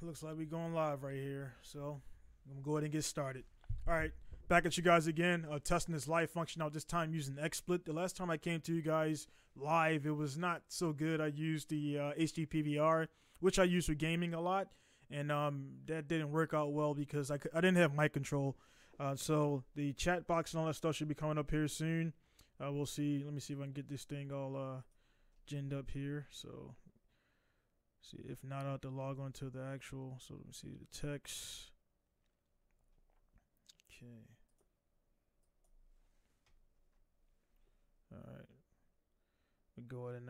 looks like we're going live right here. So I'm gonna go ahead and get started. All right, back at you guys again. Testing this live function out this time using XSplit. The last time I came to you guys live, it was not so good. I used the HD PVR, which I use for gaming a lot, and that didn't work out well because I didn't have mic control. So the chat box and all that stuff should be coming up here soon. We'll see. Let me see if I can get this thing all ginned up here. So see, if not, I'll have to log on to the actual. So let me see the text. Okay. All right. We'll go ahead and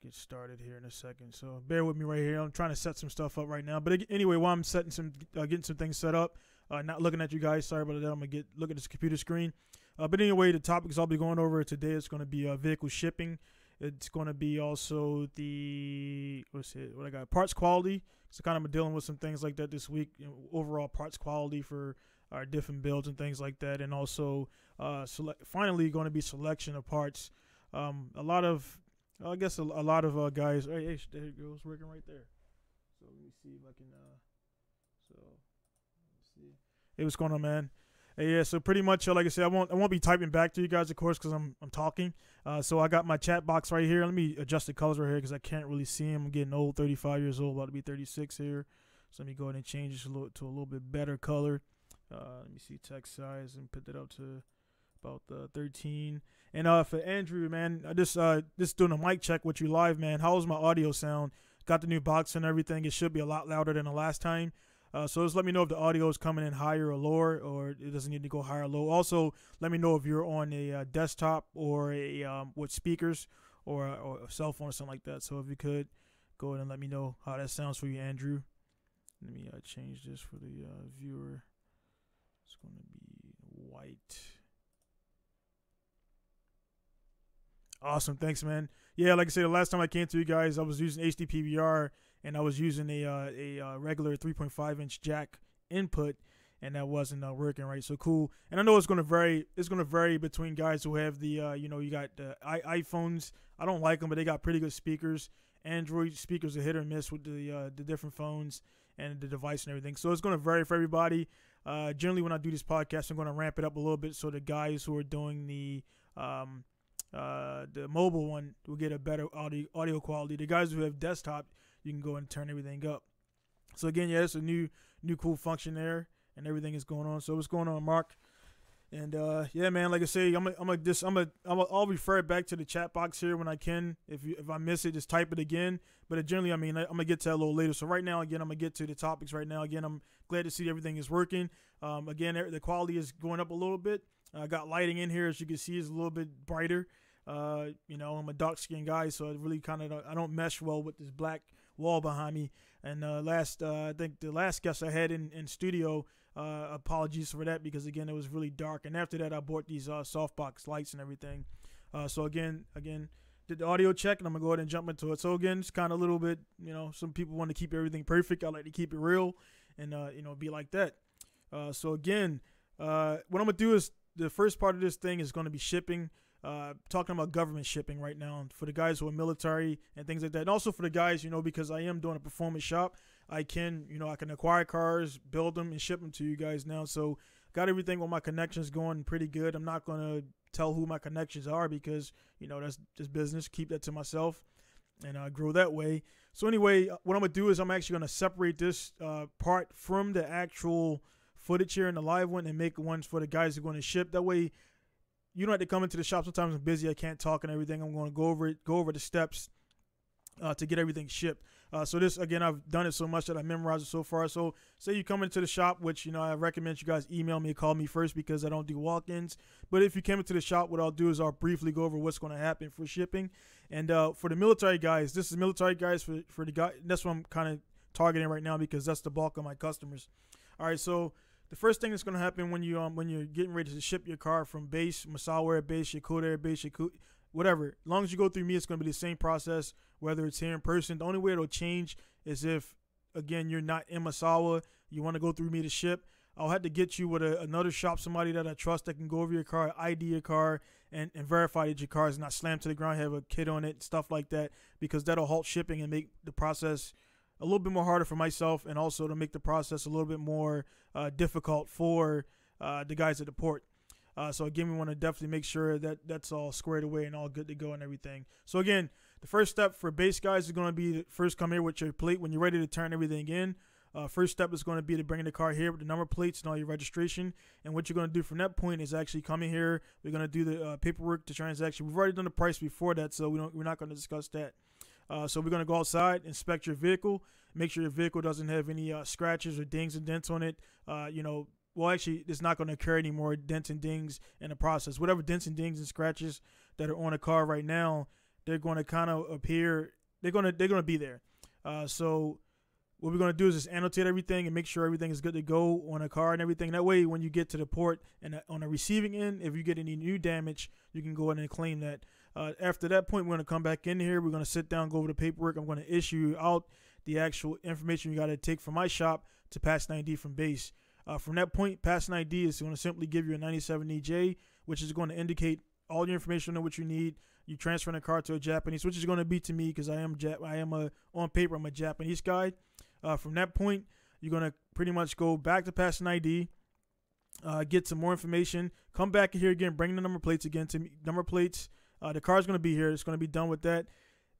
get started here in a second. So bear with me right here. I'm trying to set some stuff up right now. But anyway, while I'm setting some, getting some things set up, not looking at you guys. Sorry about that. I'm gonna look at this computer screen. But anyway, the topics I'll be going over today is going to be vehicle shipping. It's going to be also the what I got, parts quality. So kind of dealing with some things like that this week. Overall parts quality for our different builds and things like that, and also finally going to be selection of parts. A lot of, I guess a lot of guys. Hey, there it goes, working right there. So let me see if I can. So let's see. Hey, what's going on, man? Hey, yeah, so pretty much, like I said, I won't be typing back to you guys, of course, because I'm talking. So I got my chat box right here. Let me adjust the colors right here because I can't really see them. I'm getting old, 35 years old, about to be 36 here. So let me go ahead and change this to a little bit better color. Let me see text size and put that up to about 13. And for Andrew, man, I just doing a mic check with you live, man. How's my audio sound? Got the new box and everything. It should be a lot louder than the last time. So just let me know if the audio is coming in higher or lower, or it doesn't need to go higher or low. Also, let me know if you're on a desktop or a with speakers or a cell phone or something like that. So if you could go ahead and let me know how that sounds for you, Andrew. Let me change this for the viewer. It's going to be white. Awesome. Thanks, man. Yeah, like I said, the last time I came to you guys, I was using HD PVR. And I was using a regular 3.5-inch jack input, and that wasn't working right. So cool. And I know it's going to vary. It's going to vary between guys who have the, you got the iPhones. I don't like them, but they got pretty good speakers. Android speakers are hit or miss with the different phones and the device and everything. So it's going to vary for everybody. Generally, when I do this podcast, I'm going to ramp it up a little bit so the guys who are doing the mobile one will get a better audio quality. The guys who have desktop, you can go and turn everything up. So again, yeah, it's a new cool function there, and everything is going on. So what's going on, Mark? And yeah, man, like I say, I'll refer back to the chat box here when I can. If I miss it, just type it again. But generally, I mean, I'm gonna get to that a little later. So right now, again, I'm gonna get to the topics right now. Again, I'm glad to see everything is working. Again, the quality is going up a little bit. I got lighting in here, as you can see, is a little bit brighter. I'm a dark skinned guy, so it really I don't mesh well with this black wall behind me. And I think the last guest I had in studio, apologies for that, because again, it was really dark. And after that, I bought these softbox lights and everything. So again, did the audio check, and I'm gonna go ahead and jump into it. So again, it's kind of a little bit, some people want to keep everything perfect. I like to keep it real, and be like that. So again, what I'm gonna do is the first part of this thing is going to be shipping. Talking about government shipping right now for the guys who are military and things like that, and also for the guys, because I am doing a performance shop, I can acquire cars, build them, and ship them to you guys now. So got everything with my connections going pretty good. I'm not going to tell who my connections are because that's just business. Keep that to myself and grow that way. So anyway, what I'm gonna do is I'm actually gonna separate this part from the actual footage here in the live one and make ones for the guys who are going to ship. That way, you don't have to come into the shop. Sometimes I'm busy, I can't talk and everything. I'm going to go over the steps to get everything shipped. So this, again, I've done it so much that I memorized it so far. So say you come into the shop, which, I recommend you guys email me or call me first because I don't do walk-ins. But if you came into the shop, what I'll do is I'll briefly go over what's going to happen for shipping. And for the military guys, this is military guys for the guy. That's what I'm kind of targeting right now because that's the bulk of my customers. All right, so the first thing that's going to happen when you're getting ready to ship your car from base, Masawa Air Base, Yakuta Air Base, whatever. As long as you go through me, it's going to be the same process, whether it's here in person. The only way it'll change is if, again, you're not in Masawa, you want to go through me to ship. I'll have to get you with another shop, somebody that I trust that can go over your car, ID your car, and verify that your car is not slammed to the ground, have a kit on it, stuff like that, because that'll halt shipping and make the process a little bit more harder for myself, and also to make the process a little bit more difficult for the guys at the port. So again, we want to definitely make sure that that's all squared away and all good to go and everything. So again, the first step for base guys is going to be to first come here with your plate when you're ready to turn everything in. First step is going to be to bring the car here with the number plates and all your registration. And what you're going to do from that point is actually coming here. We're going to do the paperwork, the transaction. We've already done the price before that, so we're not going to discuss that. So we're going to go outside, inspect your vehicle, make sure your vehicle doesn't have any scratches or dings and dents on it. Well, actually, it's not going to occur any more dents and dings in the process. Whatever dents and dings and scratches that are on a car right now, they're going to kind of appear. They're going to be there. So what we're going to do is just annotate everything and make sure everything is good to go on a car and everything. That way, when you get to the port and on the receiving end, if you get any new damage, you can go ahead and claim that. After that point, we're going to come back in here. We're going to sit down, go over the paperwork. I'm going to issue out the actual information you got to take from my shop to pass an ID from base. From that point, pass an ID is going to simply give you a 97EJ, which is going to indicate all your information on what you need. You transfer the car to a Japanese, which is going to be to me because on paper, I'm a Japanese guy. From that point, you're going to pretty much go back to pass an ID, get some more information, come back here again, bring the number plates again to me. Number plates, the car's going to be here. It's going to be done with that.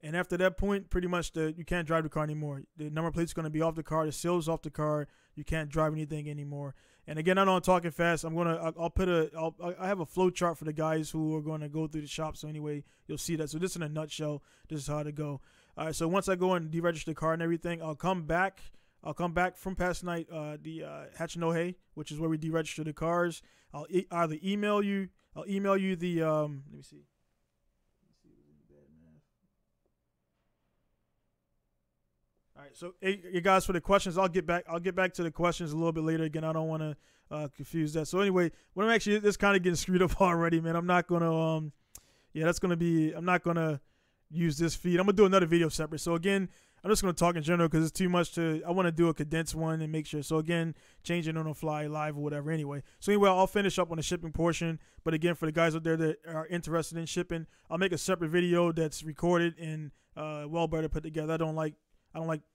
And after that point, pretty much you can't drive the car anymore. The number plate's going to be off the car. The seal's off the car. You can't drive anything anymore. And again, I know I'm talking fast. I have a flow chart for the guys who are going to go through the shop. So anyway, you'll see that. So this in a nutshell, this is how to go. All right. So once I go and deregister the car and everything, I'll come back from past night, the Hachinohe, which is where we deregister the cars. I'll either email you. I'll email you the let me see. All right, so hey, you guys, for the questions, I'll get back to the questions a little bit later. Again, I don't want to confuse that. So anyway, when I'm actually this kind of getting screwed up already, man. I'm not gonna I'm not gonna use this feed. I'm gonna do another video separate. So again, I'm just gonna talk in general because it's too much to. I want to do a condensed one and make sure. So again, changing on the fly, live or whatever. Anyway, so anyway, I'll finish up on the shipping portion. But again, for the guys out there that are interested in shipping, I'll make a separate video that's recorded and well better put together. I don't like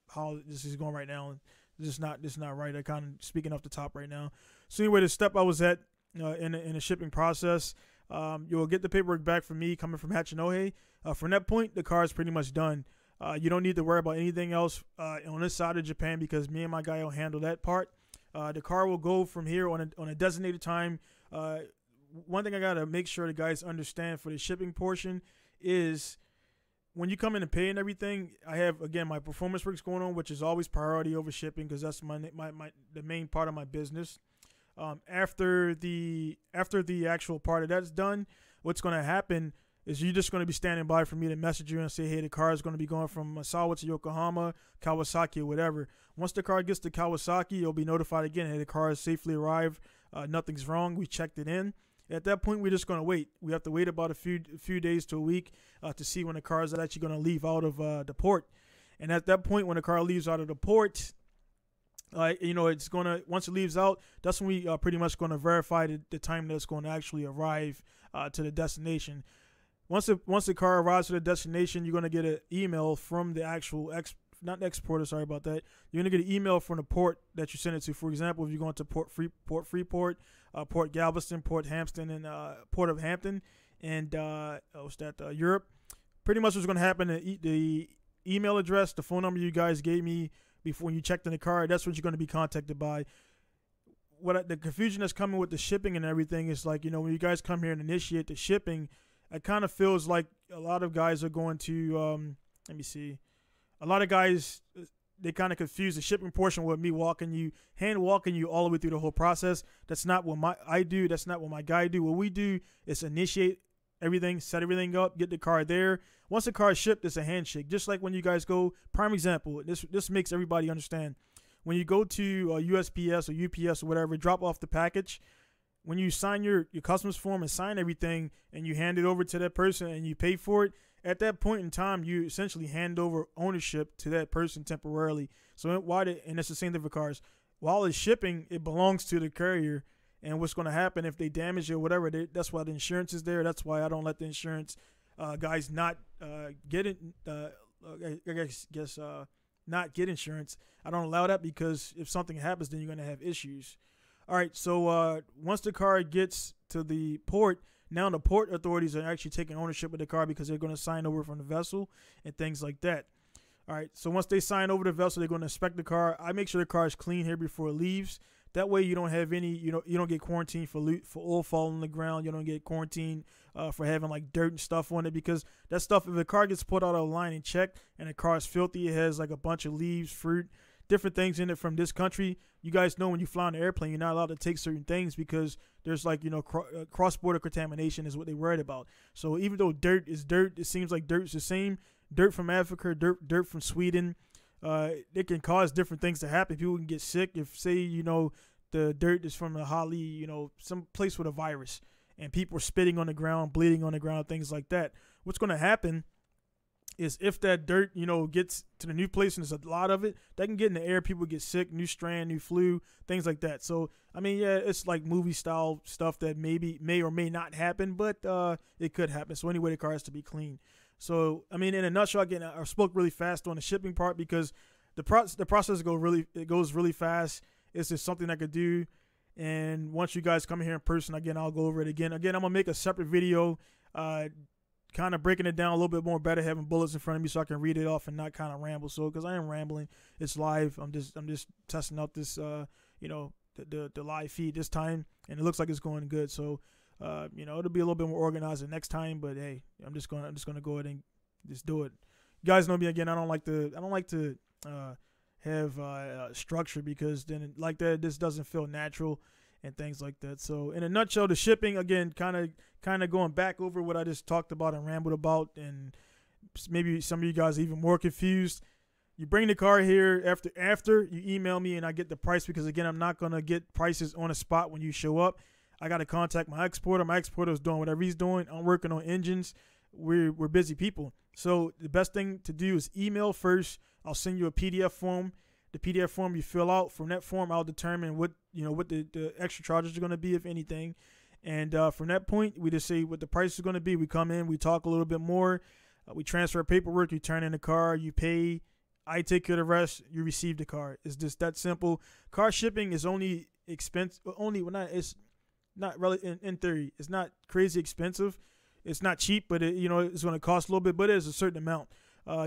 how this is going right now. This is not right. I kind of speaking off the top right now. So anyway, the step I was at in the shipping process, you'll get the paperwork back from me coming from Hachinohe. From that point, the car is pretty much done. You don't need to worry about anything else on this side of Japan because me and my guy will handle that part. The car will go from here on a designated time. One thing I gotta make sure the guys understand for the shipping portion is, when you come in and pay and everything, I have, again, my performance works going on, which is always priority over shipping because that's the main part of my business. After the actual part of that's done, what's going to happen is you're just going to be standing by for me to message you and say, hey, the car is going to be going from Masawa to Yokohama, Kawasaki, or whatever. Once the car gets to Kawasaki, you'll be notified again, hey, the car has safely arrived. Nothing's wrong. We checked it in. At that point, we're just going to wait. We have to wait about a few days to a week to see when the car is actually going to leave out of the port. And at that point, when the car leaves out of the port, it's going to, once it leaves out, that's when we are pretty much going to verify the time that it's going to actually arrive to the destination. Once the car arrives to the destination, you're going to get an email from the actual exporter. Sorry about that. You're going to get an email from the port that you send it to. For example, if you're going to Port Freeport, Port Galveston, Port Hampton, and Port of Hampton, and Europe. Pretty much what's going to happen, the email address, the phone number you guys gave me before you checked in the car, that's what you're going to be contacted by. The confusion that's coming with the shipping and everything is like, when you guys come here and initiate the shipping, it kind of feels like a lot of guys are going to, let me see, a lot of guys, they kind of confuse the shipping portion with me hand walking you all the way through the whole process. That's not what I do. That's not what my guy do. What we do is initiate everything, set everything up, get the car there. Once the car is shipped, it's a handshake. Just like when you guys go, prime example, this makes everybody understand. When you go to USPS or UPS or whatever, drop off the package, when you sign your customs form and sign everything and you hand it over to that person and you pay for it, at that point in time, you essentially hand over ownership to that person temporarily. So and it's the same thing for cars. While it's shipping, it belongs to the carrier. And what's going to happen if they damage it or whatever, that's why the insurance is there. That's why I don't let the insurance guys not get it. I guess not get insurance. I don't allow that because if something happens, then you're going to have issues. All right, so once the car gets to the port, now the port authorities are actually taking ownership of the car because they're going to sign over from the vessel and things like that. All right, so once they sign over the vessel, they're going to inspect the car. I make sure the car is clean here before it leaves. That way you don't have any, you don't get quarantined for oil falling on the ground. You don't get quarantined for having like dirt and stuff on it, because that stuff, if the car gets put out of line and checked and the car is filthy, it has like a bunch of leaves, fruit, different things in it from this country. You guys know when you fly on the airplane, you're not allowed to take certain things because there's like, cross-border contamination is what they're worried about. So even though dirt is dirt, it seems like dirt's the same. Dirt from Africa, dirt from Sweden, it can cause different things to happen. People can get sick if, say, the dirt is from a highly, some place with a virus, and people are spitting on the ground, bleeding on the ground, things like that. What's going to happen is if that dirt, gets to the new place and there's a lot of it, that can get in the air. People get sick, new strand, new flu, things like that. So, I mean, yeah, it's like movie style stuff that may or may not happen, but it could happen. So anyway, the car has to be clean. So, I mean, in a nutshell, again, I spoke really fast on the shipping part because the process goes really fast. It's just something I could do. And once you guys come here in person, again, I'll go over it again. Again, I'm going to make a separate video kind of breaking it down a little bit more better, having bullets in front of me so I can read it off and not kind of ramble. So, because I am rambling, it's live. I'm just testing out this, the live feed this time, and it looks like it's going good. So, it'll be a little bit more organized the next time. But hey, I'm just gonna go ahead and just do it. You guys know me again. I don't like to have structure, because then like that, this doesn't feel natural and things like that. So in a nutshell, the shipping, again, kind of going back over what I just talked about and rambled about, and maybe some of you guys are even more confused. You bring the car here after you email me and I get the price, because again, I'm not gonna get prices on the spot when you show up. I got to contact my exporter. My exporter is doing whatever he's doing. I'm working on engines. We're busy people. So the best thing to do is email first. I'll send you a PDF form. The PDF form you fill out. From that form, I'll determine what the extra charges are going to be, if anything. And from that point, we just say what the price is going to be. We come in, we talk a little bit more. We transfer paperwork. You turn in the car. You pay. I take care of the rest. You receive the car. It's just that simple. Car shipping is only expensive. It's not really, in theory, it's not crazy expensive. It's not cheap, but it's going to cost a little bit, but it is a certain amount.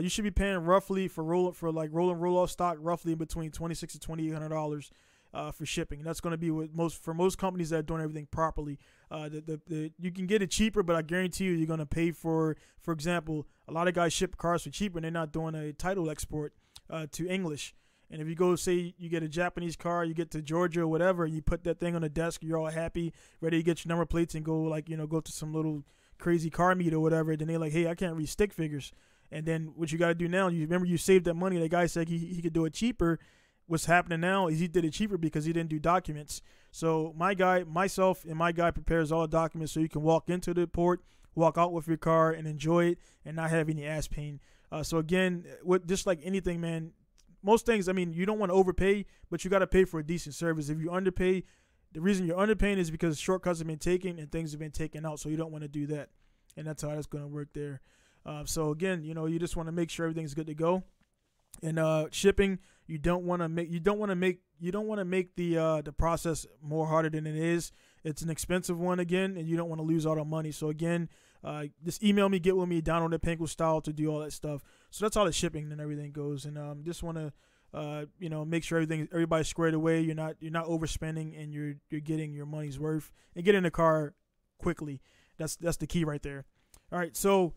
You should be paying roughly for roll and roll off stock, roughly between $2,600 to $2,800 for shipping. And that's going to be what most companies that are doing everything properly. You can get it cheaper, but I guarantee you're going to pay for example, a lot of guys ship cars for cheaper and they're not doing a title export to English. And if you go, say you get a Japanese car, you get to Georgia or whatever, and you put that thing on the desk, you're all happy, ready to get your number plates and go go to some little crazy car meet or whatever. Then they're like, hey, I can't read stick figures. And then what you got to do now, you remember you saved that money. The guy said he could do it cheaper. What's happening now is he did it cheaper because he didn't do documents. So myself and my guy prepares all the documents so you can walk into the port, walk out with your car and enjoy it and not have any ass pain. So again, just like anything, man, most things, I mean, you don't want to overpay, but you got to pay for a decent service. If you underpay, the reason you're underpaying is because shortcuts have been taken and things have been taken out. So you don't want to do that. And that's how that's going to work there. So again, you just want to make sure everything's good to go. And shipping, you don't want to make the process more harder than it is. It's an expensive one again, and you don't want to lose all the money. So again, just email me, get with me, download the Pinku style to do all that stuff. So that's how the shipping and everything goes. And just want to make sure everybody's squared away. You're not overspending, and you're getting your money's worth and getting the car quickly. That's the key right there. All right, so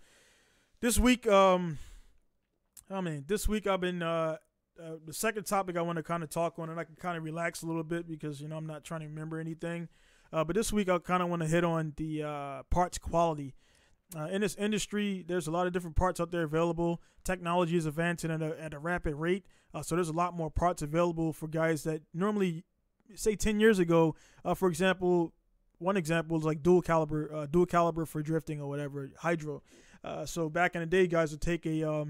this week, this week I've been the second topic I want to kind of talk on, and I can kind of relax a little bit because I'm not trying to remember anything. But this week I kind of want to hit on the parts quality. In this industry, there's a lot of different parts out there available. Technology is advancing at a rapid rate, so there's a lot more parts available for guys that normally, say 10 years ago, for example, one example is like dual caliber for drifting or whatever, hydro. So back in the day, guys would take a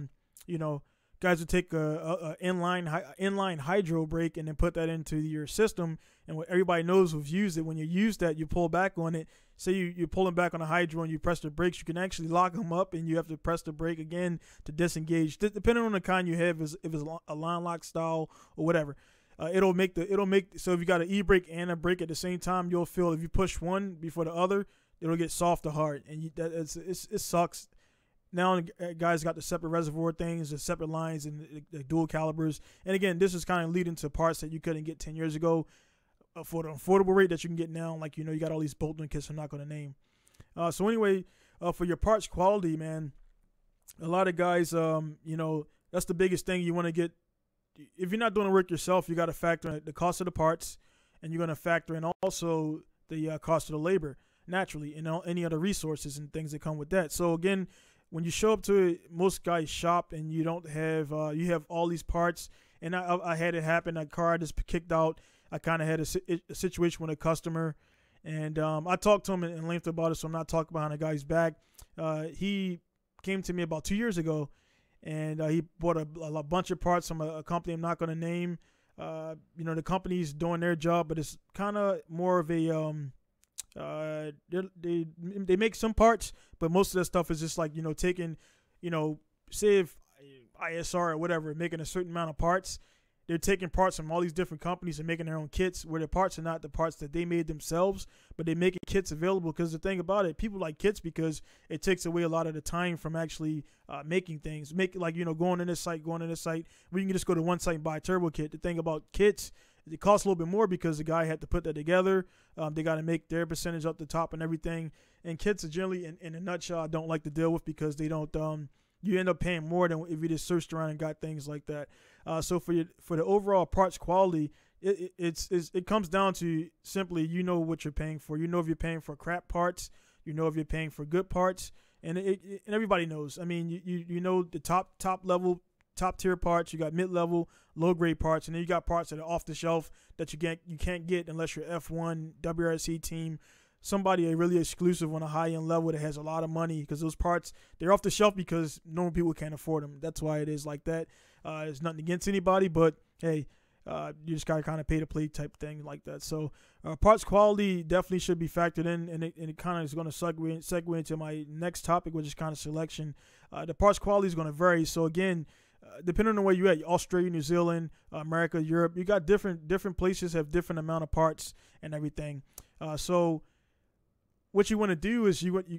guys would take a inline hydro brake and then put that into your system. And what everybody knows who've used it, when you use that, you pull back on it. Say you're pulling back on a hydro and you press the brakes, you can actually lock them up, and you have to press the brake again to disengage. Depending on the kind you have, if it's a line lock style or whatever, so if you got an e-brake and a brake at the same time, you'll feel if you push one before the other, it'll get soft or hard, and it sucks. Now guys got the separate reservoir things, the separate lines, and the dual calibers. And again, this is kind of leading to parts that you couldn't get 10 years ago for the affordable rate that you can get now. Like, you got all these Bolton kits I'm not going to name. So anyway, for your parts quality, man, a lot of guys, that's the biggest thing you want to get. If you're not doing the work yourself, you got to factor in the cost of the parts, and you're going to factor in also the cost of the labor, naturally, and any other resources and things that come with that. So again, when you show up to most guys' shop and you don't have, you have all these parts, and I had it happen. A car just kicked out. I kind of had a situation with a customer, and I talked to him in length about it, so I'm not talking behind a guy's back. He came to me about 2 years ago, and he bought a bunch of parts from a company I'm not going to name. The company's doing their job, but it's kind of more of a they make some parts, but most of that stuff is just like, taking, say if ISR or whatever, making a certain amount of parts, they're taking parts from all these different companies and making their own kits, where the parts are not the parts that they made themselves, but they're making kits available. Because the thing about it, people like kits because it takes away a lot of the time from actually making things. Going to this site, we can just go to one site and buy a turbo kit. The thing about kits, it costs a little bit more because the guy had to put that together. They got to make their percentage up the top and everything. And kits are generally, in a nutshell, I don't like to deal with because they don't. You end up paying more than if you just searched around and got things like that. So for the overall parts quality, it comes down to simply what you're paying for. If you're paying for crap parts, if you're paying for good parts, and and everybody knows. I mean, you know the top level, top tier parts. You got mid level, low grade parts, and then you got parts that are off the shelf that you can't get unless you're F1 WRC team. Somebody really exclusive on a high-end level that has a lot of money, because those parts, they're off the shelf because normal people can't afford them. That's why it is like that. There's nothing against anybody, but hey, you just got to kind of pay to play type thing like that. So parts quality definitely should be factored in, and it kind of is going to segue into my next topic, which is kind of selection. The parts quality is going to vary. So again, depending on where you're at, Australia, New Zealand, America, Europe, you got different places have different amount of parts and everything. So what you want to do is you want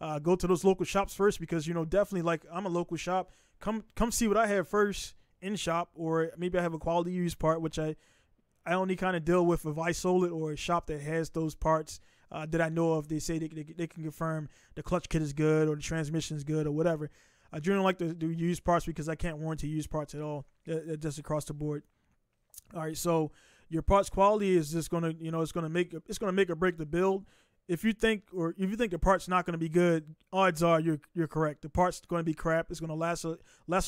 to go to those local shops first, because definitely, like, I'm a local shop. Come see what I have first in shop, or maybe I have a quality used part, which I only kind of deal with if I sold it, or a shop that has those parts that I know of. They say they can confirm the clutch kit is good or the transmission is good or whatever. I generally like to do used parts because I can't warranty used parts at all, just across the board. All right, so your parts quality is just gonna, it's gonna make or break the build. If you think the part's not gonna be good, odds are you're correct. The part's gonna be crap. It's gonna last a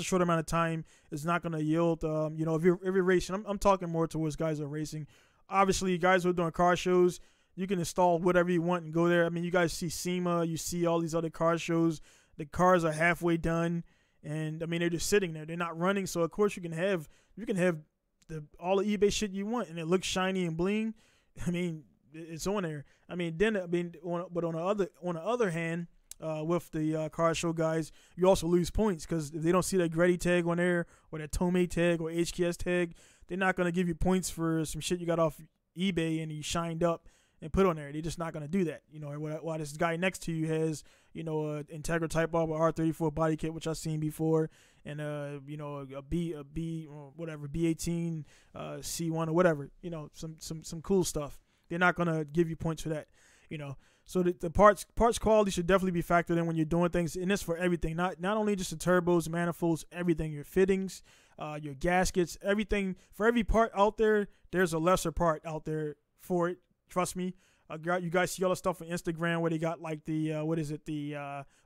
short amount of time. It's not gonna yield. If you're racing, I'm talking more towards guys who are racing. Obviously, guys who are doing car shows, you can install whatever you want and go there. I mean, you guys see SEMA, you see all these other car shows. The cars are halfway done, and I mean they're just sitting there. They're not running. So of course you can have all the eBay shit you want, and it looks shiny and bling. I mean, it's on there. On the other hand, with the car show guys, you also lose points, because if they don't see that Gretty tag on there, or that Tomei tag, or HKS tag, they're not gonna give you points for some shit you got off eBay and you shined up and put on there. They're just not gonna do that. While this guy next to you has, a Integra Type R R34 body kit, which I've seen before, and a B whatever, B18 C1 or whatever, some cool stuff. They're not gonna give you points for that, So the parts quality should definitely be factored in when you're doing things, and it's for everything, not only just the turbos, manifolds, everything, your fittings, your gaskets, everything. For every part out there, there's a lesser part out there for it. Trust me. You guys see all the stuff on Instagram where they got like the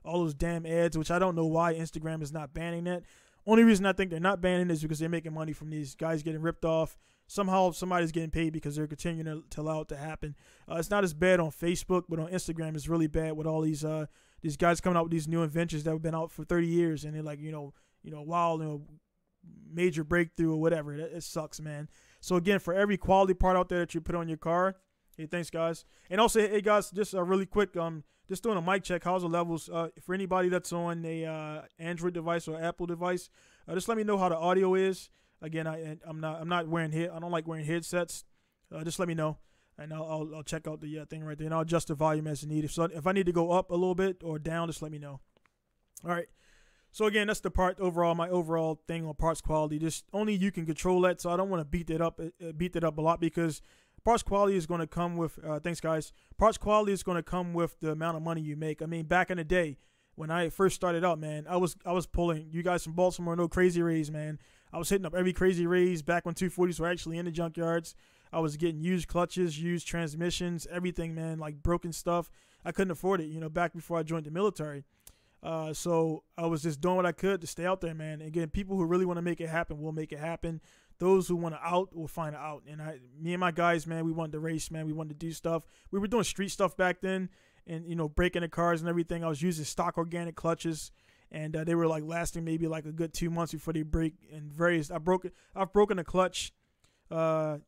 all those damn ads, which I don't know why Instagram is not banning that. Only reason I think they're not banning it is because they're making money from these guys getting ripped off, somehow somebody's getting paid because they're continuing to allow it to happen. It's not as bad on Facebook, but on Instagram it's really bad with all these guys coming out with these new inventions that have been out for 30 years, and they're like, wow, major breakthrough or whatever. It sucks, man. So again, for every quality part out there that you put on your car, hey, thanks guys. And also, hey guys, just really quick, just doing a mic check. How's the levels? For anybody that's on a Android device or Apple device, just let me know how the audio is. Again, I'm not wearing I don't like wearing headsets. Just let me know, and I'll check out the thing right there, and I'll adjust the volume as needed. So if I need to go up a little bit or down, just let me know. All right. So again, that's the part overall. My overall thing on parts quality. Just only you can control that. So I don't want to beat that up a lot, because parts quality is going to come with. Thanks, guys. Parts quality is going to come with the amount of money you make. I mean, back in the day when I first started out, man, I was pulling. You guys from Baltimore know Crazy Rays, man. I was hitting up every Crazy Rays back when 240s were actually in the junkyards. I was getting used clutches, used transmissions, everything, man, like broken stuff. I couldn't afford it, back before I joined the military. So I was just doing what I could to stay out there, man. Again, people who really want to make it happen will make it happen. Those who want to out will find out. And me and my guys, man, we wanted to race, man. We wanted to do stuff. We were doing street stuff back then, and breaking the cars and everything. I was using stock organic clutches, and they were like lasting maybe like a good 2 months before they break. And I've broken a clutch. Let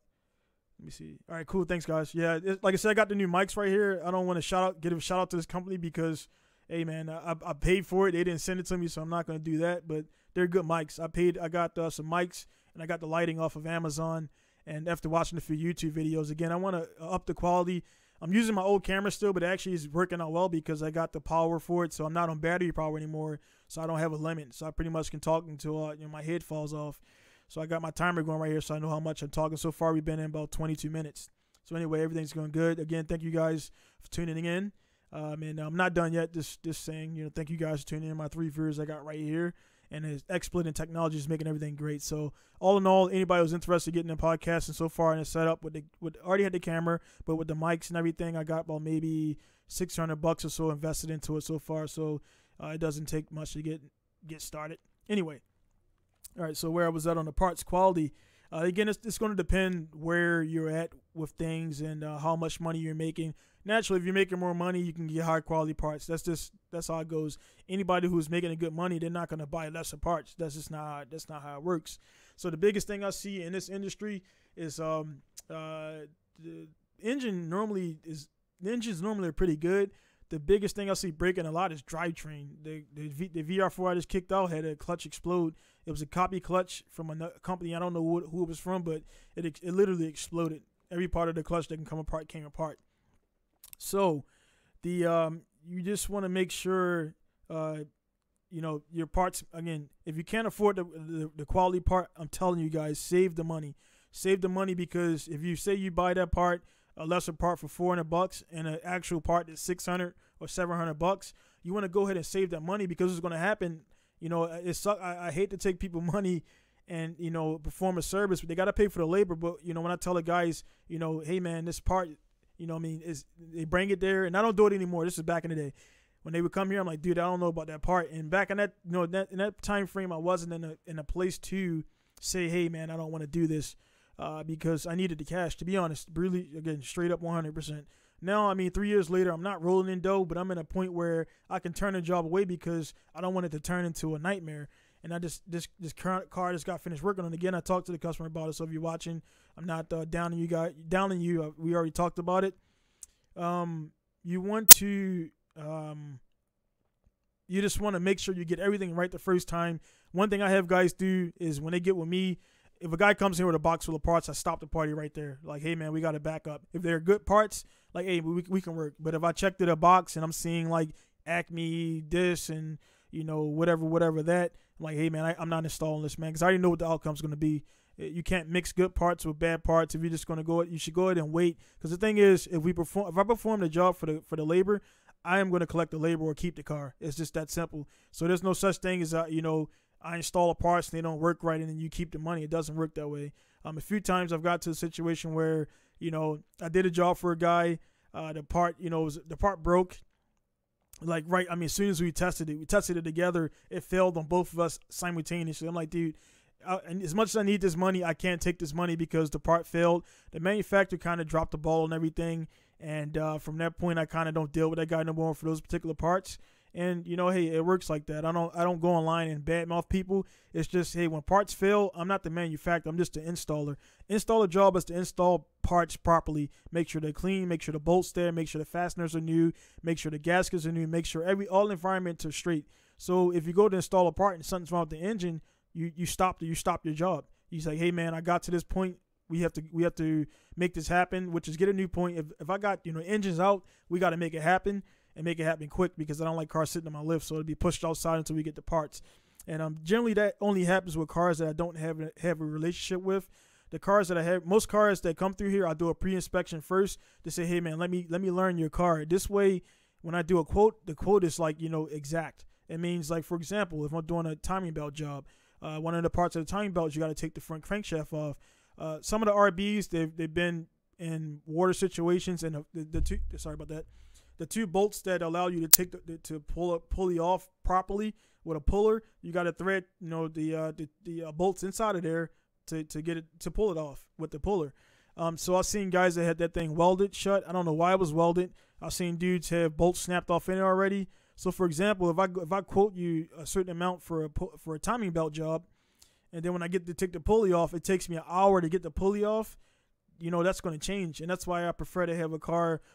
me see. All right, cool. Thanks, guys. Yeah, like I said, I got the new mics right here. I don't want to give a shout out to this company because, hey, man, I paid for it. They didn't send it to me, so I'm not going to do that. But they're good mics. I got some mics, and I got the lighting off of Amazon. And after watching a few YouTube videos, again, I want to up the quality. I'm using my old camera still, but it actually is working out well because I got the power for it. So I'm not on battery power anymore, so I don't have a limit. So I pretty much can talk until my head falls off. So I got my timer going right here, so I know how much I'm talking. So far, we've been in about 22 minutes. So anyway, everything's going good. Again, thank you guys for tuning in. And I'm not done yet. Just saying, thank you guys for tuning in. My 3 viewers I got right here, and his exploit in technology is making everything great. So all in all, anybody who's interested in getting a podcast and so far in a setup with already had the camera, but with the mics and everything, I got about maybe $600 or so invested into it so far. So it doesn't take much to get started. Anyway, all right. So where I was at on the parts quality. Again, it's going to depend where you're at with things and how much money you're making. Naturally, if you're making more money, you can get high quality parts. That's how it goes. Anybody who's making a good money, they're not going to buy lesser parts. That's not how it works. So the biggest thing I see in this industry is the engines normally are pretty good. The biggest thing I see breaking a lot is drivetrain. The VR4 I just kicked out had a clutch explode. It was a copy clutch from a company. I don't know who it was from, but it literally exploded. Every part of the clutch that can come apart came apart. So you just want to make sure your parts. Again, if you can't afford the quality part, I'm telling you guys, save the money. Save the money, because if you say you buy that part, a lesser part for $400 and an actual part that's $600 or $700, you want to go ahead and save that money, because it's going to happen. I hate to take people money and perform a service, but they got to pay for the labor. But when I tell the guys, hey man, this part, they bring it there, and I don't do it anymore. This is back in the day when they would come here. I'm like, dude, I don't know about that part. And back in that, in that time frame, I wasn't in a place to say, hey man, I don't want to do this. Because I needed the cash, to be honest, really, again, straight up 100%. Now, 3 years later, I'm not rolling in dough, but I'm in a point where I can turn a job away because I don't want it to turn into a nightmare. And this current car just got finished working on. Again, I talked to the customer about it, so if you're watching, I'm not downing you guys. We already talked about it. You want to, you just want to make sure you get everything right the first time. One thing I have guys do is when they get with me, if a guy comes in with a box full of parts, I stop the party right there. Like, hey, man, we got to back up. If they're good parts, like, hey, we can work. But if I checked it a box and I'm seeing, like, Acme, this, and, whatever that, I'm like, hey, man, I'm not installing this, man, because I already know what the outcome's going to be. You can't mix good parts with bad parts. If you're just going to go, you should go ahead and wait. Because the thing is, if I perform the job for the labor, I am going to collect the labor or keep the car. It's just that simple. So there's no such thing as, I install the parts and they don't work right and then you keep the money. It doesn't work that way. A few times I've got to a situation where, I did a job for a guy. The part broke. Like, right, as soon as we tested it together, it failed on both of us simultaneously. I'm like, dude, and as much as I need this money, I can't take this money because the part failed. The manufacturer kind of dropped the ball and everything, and from that point, I kind of don't deal with that guy no more for those particular parts. And hey, it works like that. I don't go online and badmouth people. It's just, hey, when parts fail, I'm not the manufacturer. I'm just the installer. Installer job is to install parts properly. Make sure they're clean. Make sure the bolts there. Make sure the fasteners are new. Make sure the gaskets are new. Make sure all environments are straight. So if you go to install a part and something's wrong with the engine, you stop your job. You say, hey man, I got to this point. We have to make this happen, which is get a new point. If I got engines out, we got to make it happen. And make it happen quick because I don't like cars sitting on my lift, so it'll be pushed outside until we get the parts. And generally that only happens with cars that I don't have a relationship with. The cars that I have, most cars that come through here, I do a pre-inspection first to say, hey man, let me learn your car. This way, when I do a quote, the quote is like exact. It means like, for example, if I'm doing a timing belt job, one of the parts of the timing belt, you got to take the front crankshaft off. Some of the RBs they've been in water situations, and the two bolts that allow you to take to pulley off properly with a puller, you got to thread the bolts inside of there to get it to pull it off with the puller. So I've seen guys that had that thing welded shut. I don't know why it was welded. I've seen dudes have bolts snapped off in it already. So for example, if I quote you a certain amount for a timing belt job, and then when I get to take the pulley off, it takes me an hour to get the pulley off. That's going to change, and that's why I prefer to have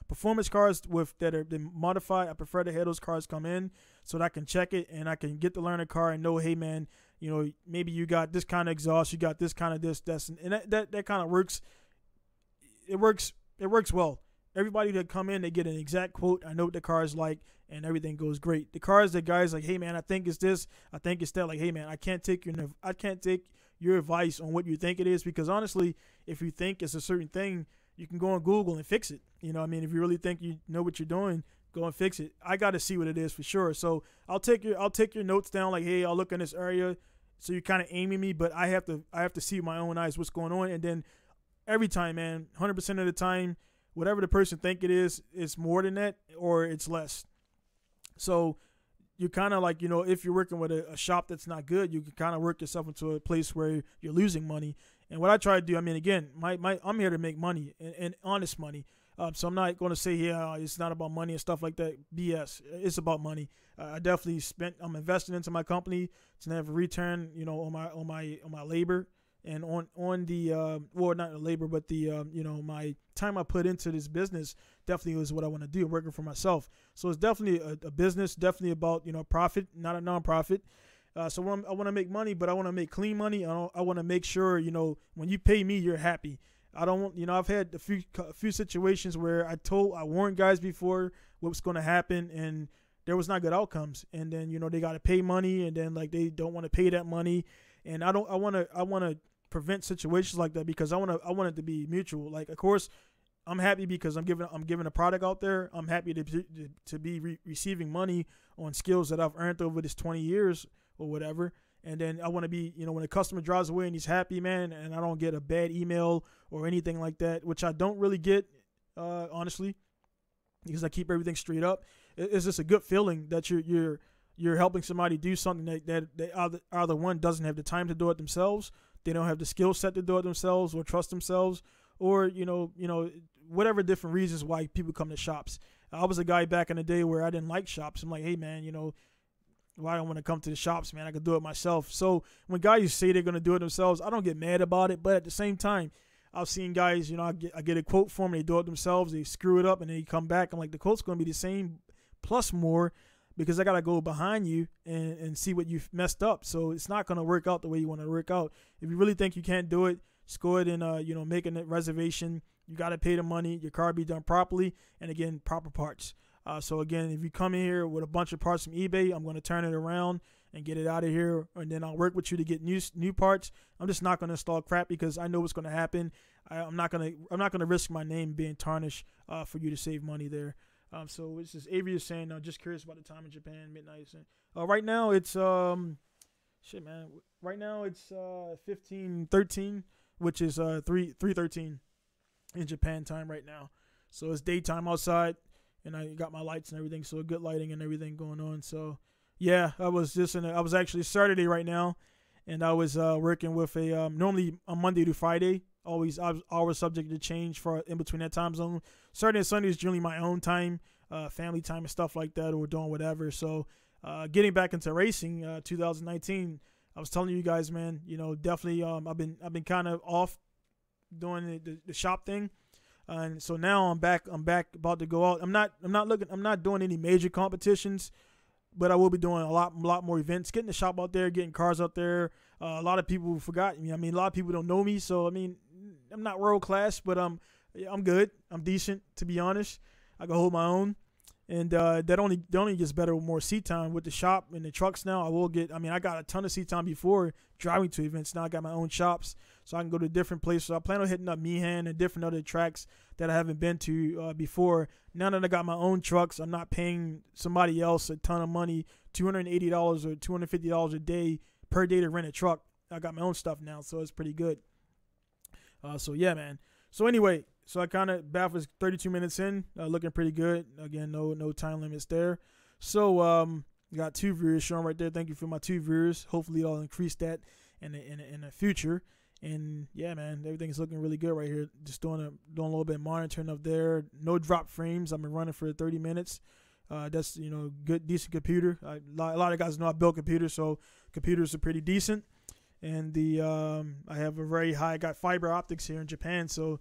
performance cars that are been modified. I prefer to have those cars come in so that I can check it and I can get to learn a car and know, hey man, maybe you got this kind of exhaust, you got this kind of that's, and that kind of works. It works well. Everybody that come in, they get an exact quote. I know what the car is like, and everything goes great. The cars that guys like, hey man, I think it's this, I think it's that. Like, hey man, I can't take your advice on what you think it is, because honestly, if you think it's a certain thing, you can go on Google and fix it. If you really think you know what you're doing, go and fix it. I got to see what it is for sure. So I'll take your notes down. Like, hey, I'll look in this area. So you're kind of aiming me, but I have to see with my own eyes what's going on. And then every time, man, 100% of the time, whatever the person think it is, it's more than that or it's less. So you're kind of like, if you're working with a shop that's not good, you can kind of work yourself into a place where you're losing money. And what I try to do, again, I'm here to make money and honest money. So I'm not going to say, yeah, it's not about money and stuff like that. BS. It's about money. I definitely I'm investing into my company to have a return, on my labor and on the not the labor, but the my time I put into this business definitely is what I want to do, working for myself. So it's definitely a business, definitely about profit, not a nonprofit. So I want to make money, but I want to make clean money. I want to make sure when you pay me, you're happy. I don't want I've had a few situations where I warned guys before what was going to happen, and there was not good outcomes. And then they got to pay money, and then like they don't want to pay that money, and I want to prevent situations like that, because I want it to be mutual. Like, of course, I'm happy because I'm giving a product out there. I'm happy to be receiving money on skills that I've earned over this 20 years or whatever. And then I want to be, when a customer drives away and he's happy, man, and I don't get a bad email or anything like that, which I don't really get, honestly, because I keep everything straight up. It's just a good feeling that you're helping somebody do something that either one doesn't have the time to do it themselves, they don't have the skill set to do it themselves or trust themselves, or whatever different reasons why people come to shops. I was a guy back in the day where I didn't like shops. I'm like, hey man, why I don't want to come to the shops, man? I could do it myself. So when guys say they're gonna do it themselves, I don't get mad about it. But at the same time, I've seen guys, I get a quote for them, they do it themselves, they screw it up, and then they come back. I'm like, the quote's gonna be the same plus more, because I gotta go behind you and see what you've messed up. So it's not gonna work out the way you want to work out. If you really think you can't do it, just go ahead and make a reservation. You gotta pay the money. Your car be done properly, and again, proper parts. So again, if you come in here with a bunch of parts from eBay, I'm going to turn it around and get it out of here, and then I'll work with you to get new parts. I'm just not going to install crap because I know what's going to happen. I'm not going to risk my name being tarnished for you to save money there. So it's just Avery is saying, just curious about the time in Japan, midnight. Right now it's Right now it's 15:13, which is 3:13 in Japan time right now. So it's daytime outside. And I got my lights and everything, so good lighting and everything going on. So, yeah, I was actually Saturday right now, and I was working with a normally on Monday to Friday. I was always subject to change for in between that time zone. Saturday and Sunday is generally my own time, family time and stuff like that, or doing whatever. So getting back into racing, 2019, I was telling you guys, man, definitely I've been kind of off doing the shop thing. And so now I'm back about to go out. I'm not doing any major competitions, but I will be doing a lot more events, getting the shop out there, getting cars out there. A lot of people forgot me. I mean, a lot of people don't know me, so I mean, I'm not world class, but I'm good. I'm decent, to be honest. I can hold my own, and that only gets better with more seat time with the shop and the trucks. Now I got a ton of seat time before driving to events. Now I got my own shops, so I can go to different places. I plan on hitting up Meehan and different other tracks that I haven't been to before. Now that I got my own trucks, I'm not paying somebody else a ton of money, $280 or $250 a day per day to rent a truck. I got my own stuff now, so it's pretty good. So yeah, man. So anyway, so I kind of bath was 32 minutes in, looking pretty good. Again, no time limits there. So got 2 viewers showing right there. Thank you for my 2 viewers. Hopefully I'll increase that in the future. And yeah, man, everything's looking really good right here. Just doing a little bit of monitoring up there. No drop frames. I've been running for 30 minutes. That's good, decent computer. A lot of guys know I build computers, so computers are pretty decent. And I have I got fiber optics here in Japan, so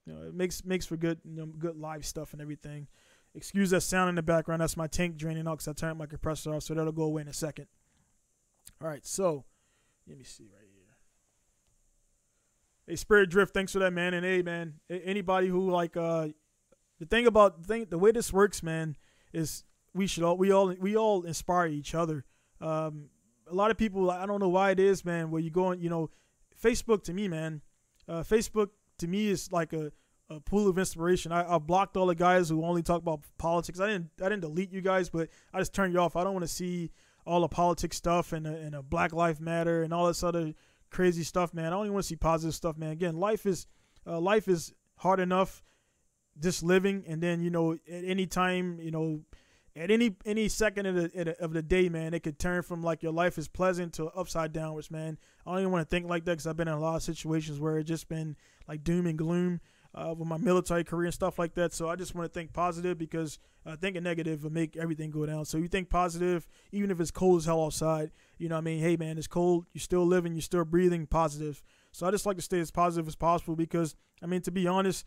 it makes for good good live stuff and everything. Excuse that sound in the background. That's my tank draining out because I turned my compressor off, so that'll go away in a second. All right, so let me see right here. Hey, Spirit Drift, thanks for that, man. And hey, man, anybody who the way this works, man, is we all inspire each other. A lot of people, I don't know why it is, man, where you go on, Facebook to me, man, Facebook to me is like a pool of inspiration. I've blocked all the guys who only talk about politics. I didn't delete you guys, but I just turned you off. I don't want to see all the politics stuff and a Black Lives Matter and all this other crazy stuff, man. I only want to see positive stuff, man. Again, life is hard enough just living, and then at any time, at any second of the day, man, it could turn from like your life is pleasant to upside downwards, man. I don't even want to think like that because I've been in a lot of situations where it's just been like doom and gloom with my military career and stuff like that. So I just want to think positive because thinking negative will make everything go down. So you think positive, even if it's cold as hell outside. I mean, hey, man, it's cold. You're still living. You're still breathing. Positive. So I just like to stay as positive as possible because, I mean, to be honest,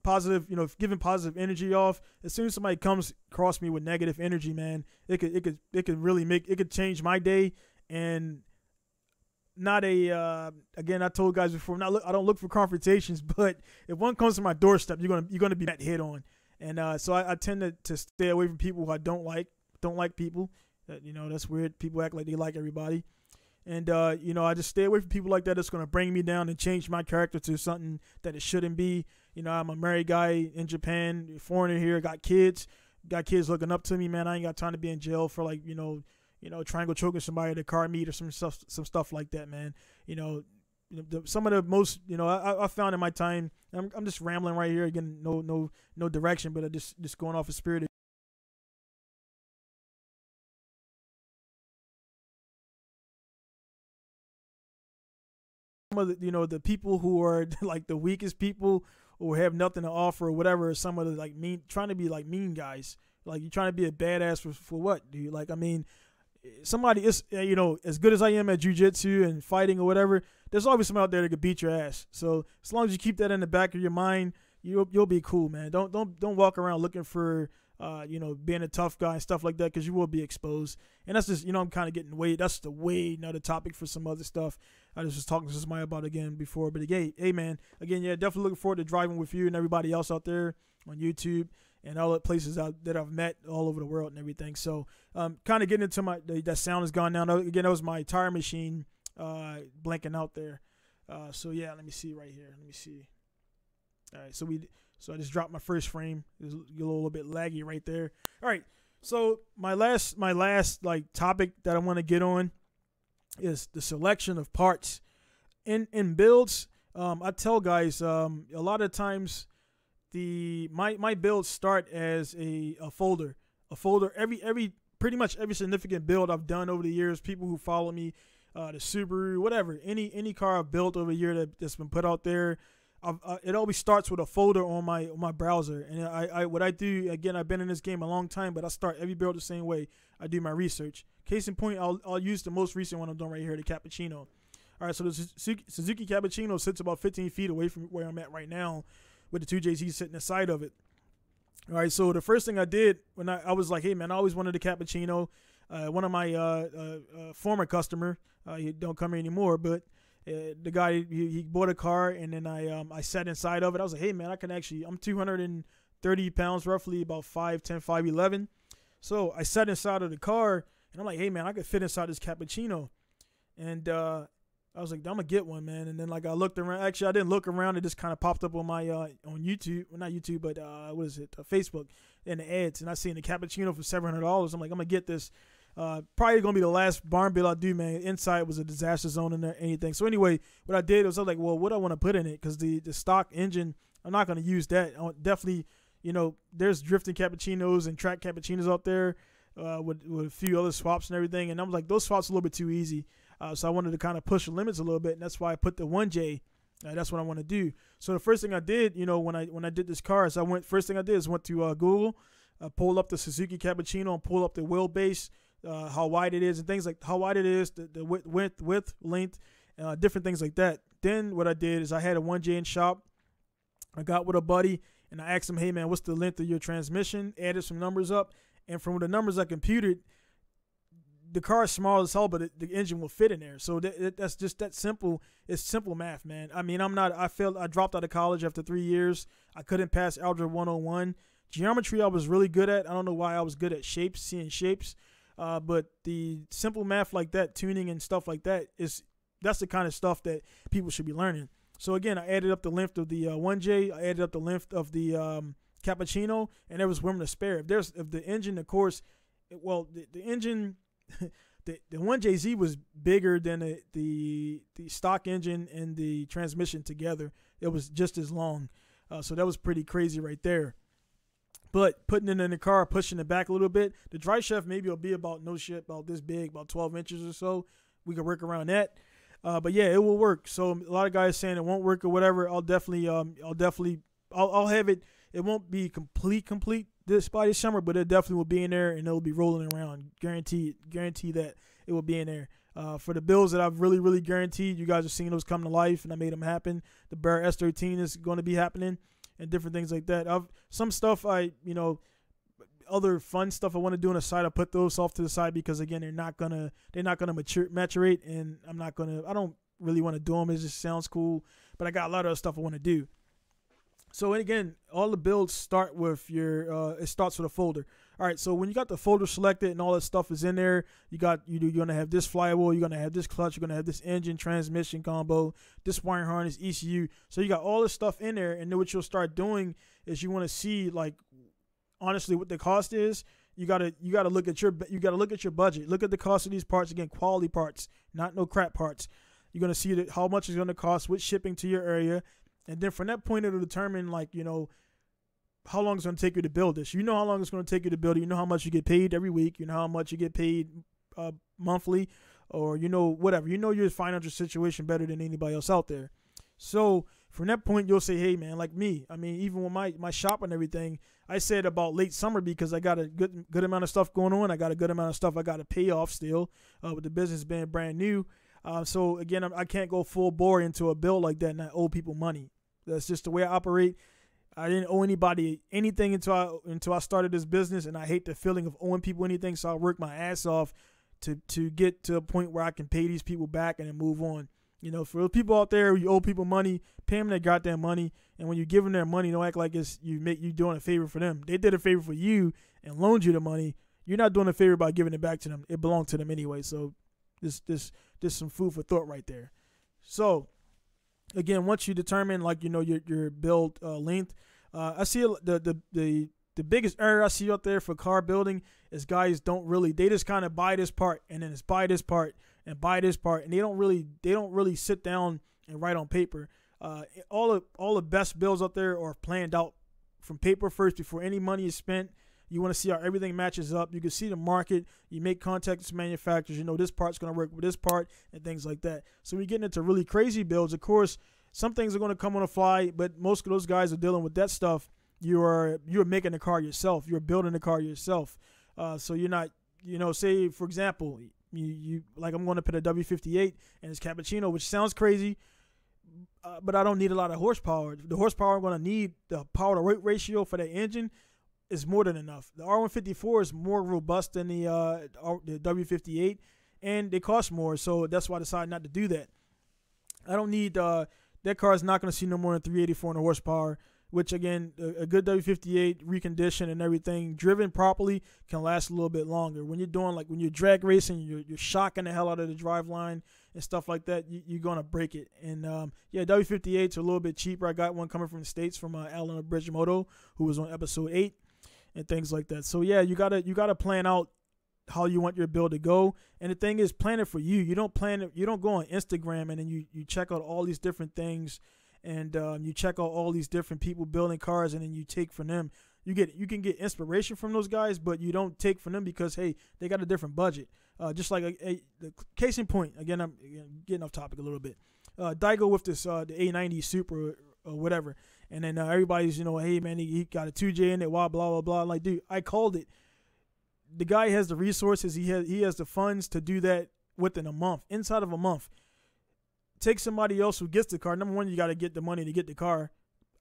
positive, giving positive energy off. As soon as somebody comes across me with negative energy, man, it could really change my day. And not again, I told guys before, I don't look for confrontations, but if one comes to my doorstep, you're gonna be met head on. And so I tend to stay away from people who I don't like people. That's weird. People act like they like everybody. And, I just stay away from people like that that's going to bring me down and change my character to something that it shouldn't be. I'm a married guy in Japan, foreigner here, got kids looking up to me, man. I ain't got time to be in jail for triangle choking somebody at a car meet or some stuff like that, man. Some of the most, I found in my time, I'm just rambling right here again, no direction, but I just going off of spirit. Some of the, the people who are like the weakest people or have nothing to offer or whatever, some of the trying to be like mean guys. Like you're trying to be a badass for what, dude? Like, I mean, somebody is, as good as I am at jiu-jitsu and fighting or whatever, there's always someone out there that could beat your ass. So as long as you keep that in the back of your mind, you'll be cool, man. Don't walk around looking for being a tough guy and stuff like that, because you will be exposed. And that's just, I'm kind of getting that's the way another topic for some other stuff I just was talking to somebody about again before. But again, hey man, again, yeah, definitely looking forward to driving with you and everybody else out there on YouTube and all the places that I've met all over the world and everything. So kind of getting into that sound is gone now. Again, that was my tire machine blanking out there. So yeah, let me see right here. Let me see. All right, so I just dropped my first frame. It's a little bit laggy right there. All right, so my last like topic that I want to get on is the selection of parts in builds. I tell guys a lot of times my builds start as a folder. Every pretty much every significant build I've done over the years, people who follow me the Subaru, whatever, any car I've built over a year that's been put out there. It always starts with a folder on my browser, and what I do, again, I've been in this game a long time, but I start every build the same way. I do my research. Case in point, I'll use the most recent one I'm doing right here, the Cappuccino. All right, so the Suzuki Cappuccino sits about 15 feet away from where I'm at right now, with the 2JZ sitting inside of it. All right, so the first thing I did when I was like, hey man, I always wanted a Cappuccino. One of my former customer, he don't come here anymore, but the guy, he bought a car, and then I sat inside of it. I was like, hey man, I'm 230 pounds roughly, about 5'10", 5'11". So I sat inside of the car, and I'm like, hey man, I could fit inside this Cappuccino. And I was like, I'm gonna get one, man. And then like I looked around. Actually, I didn't look around. It just kind of popped up on my on YouTube, well, not YouTube, but what is it? Facebook in the ads. And I seen the Cappuccino for $700. I'm like, I'm gonna get this. Probably gonna be the last barn build I do, man. Inside was a disaster zone in there, anything. So anyway, what I did was I was like, well, what do I want to put in it? Because the stock engine, I'm not gonna use that. Definitely, there's drifting Cappuccinos and track Cappuccinos out there with a few other swaps and everything. And I was like, those swaps are a little bit too easy. So I wanted to kind of push the limits a little bit, and that's why I put the 1J. That's what I want to do. So the first thing I did, when I did this car, is first thing I did is went to Google, pulled up the Suzuki Cappuccino, and pulled up the wheelbase, how wide it is, and things like how wide it is, the width, length, different things like that. Then what I did is I had a 1J in shop. I got with a buddy, and I asked him, hey man, what's the length of your transmission? Added some numbers up, and from the numbers I computed, the car is small as hell, but the engine will fit in there. So that's just that simple. It's simple math, man. I mean, I dropped out of college after 3 years. I couldn't pass Algebra 101. Geometry I was really good at. I don't know why I was good at shapes, seeing shapes. But the simple math like that, tuning and stuff like that, that's the kind of stuff that people should be learning. So again, I added up the length of the 1J. I added up the length of the Cappuccino, and there was room to spare. If the engine, of course, the engine. The 1JZ was bigger than the stock engine and the transmission together. It was just as long. So that was pretty crazy right there. But putting it in the car, pushing it back a little bit, the drive shaft maybe will be about about this big, about 12 inches or so. We can work around that. But yeah, it will work. So a lot of guys saying it won't work or whatever. I'll have it. It won't be complete by this summer, but it definitely will be in there, and it'll be rolling around. Guarantee that it will be in there. For the builds that I've really, really guaranteed, you guys are seeing those come to life, and I made them happen. The Bear S13 is going to be happening, and different things like that. Some stuff other fun stuff I want to do on the side, I put those off to the side because again, they're not gonna maturate, and I don't really want to do them. It just sounds cool, but I got a lot of other stuff I want to do. So again, all the builds start with it starts with a folder. All right, so when you got the folder selected and all that stuff is in there, you're gonna have this flywheel, you're gonna have this clutch, you're gonna have this engine, transmission combo, this wiring harness, ECU. So you got all this stuff in there, and then what you'll start doing is you want to see, like, honestly what the cost is. You gotta look at your budget. Look at the cost of these parts, again, quality parts, not no crap parts. You're gonna see how much it's gonna cost with shipping to your area. And then from that point, it'll determine, like, how long it's going to take you to build this. You know how long it's going to take you to build it. You know how much you get paid every week. You know how much you get paid monthly, or whatever. You know your financial situation better than anybody else out there. So from that point, you'll say, hey, man, like me. I mean, even with my shop and everything, I said about late summer because I got a good amount of stuff going on. I got a good amount of stuff I got to pay off still with the business being brand new. So, again, I can't go full bore into a build like that and not owe people money. That's just the way I operate. I didn't owe anybody anything until I started this business, and I hate the feeling of owing people anything, so I work my ass off to get to a point where I can pay these people back and then move on. For those people out there, you owe people money, pay them their goddamn money, and when you give them their money, don't act like you doing a favor for them. They did a favor for you and loaned you the money. You're not doing a favor by giving it back to them. It belonged to them anyway, so this some food for thought right there. So, again, once you determine, like, your build length, I see the biggest error I see out there for car building is guys they just kind of buy this part and then it's buy this part and buy this part, and they don't really sit down and write on paper. All the best builds out there are planned out from paper first before any money is spent. You want to see how everything matches up. You can see the market. You make contacts with manufacturers. You know this part's going to work with this part and things like that. So we're getting into really crazy builds. Of course, some things are going to come on the fly, but most of those guys are dealing with that stuff. You're making the car yourself. You're building the car yourself. So you're not, say, for example, you like I'm going to put a W58 and it's cappuccino, which sounds crazy, but I don't need a lot of horsepower. The horsepower I'm going to need, the power to weight ratio for the engine is more than enough. The R154 is more robust than the W58, and they cost more, so that's why I decided not to do that. I don't need that car is not going to see no more than 384 in the horsepower, which again, a good W58 reconditioned and everything, driven properly, can last a little bit longer. When you're doing, like when you're drag racing, you're shocking the hell out of the driveline and stuff like that, you're going to break it. And yeah, W58s are a little bit cheaper. I got one coming from the States from Alan Bridgemoto, who was on episode 8 and things like that. So yeah, you gotta plan out how you want your build to go. And the thing is, plan it for you. You don't plan it. You don't go on Instagram and then you check out all these different things, and you check out all these different people building cars, and then you take from them. You can get inspiration from those guys, but you don't take from them because, hey, they got a different budget. Just like the case in point. Again, I'm getting off topic a little bit. Daigo with this the A90 Super or whatever, and then everybody's hey man, he got a 2J in it, blah blah blah blah. I'm like, dude, I called it. The guy has the resources. He has the funds to do that within a month. Inside of a month. Take somebody else who gets the car. Number one, you got to get the money to get the car.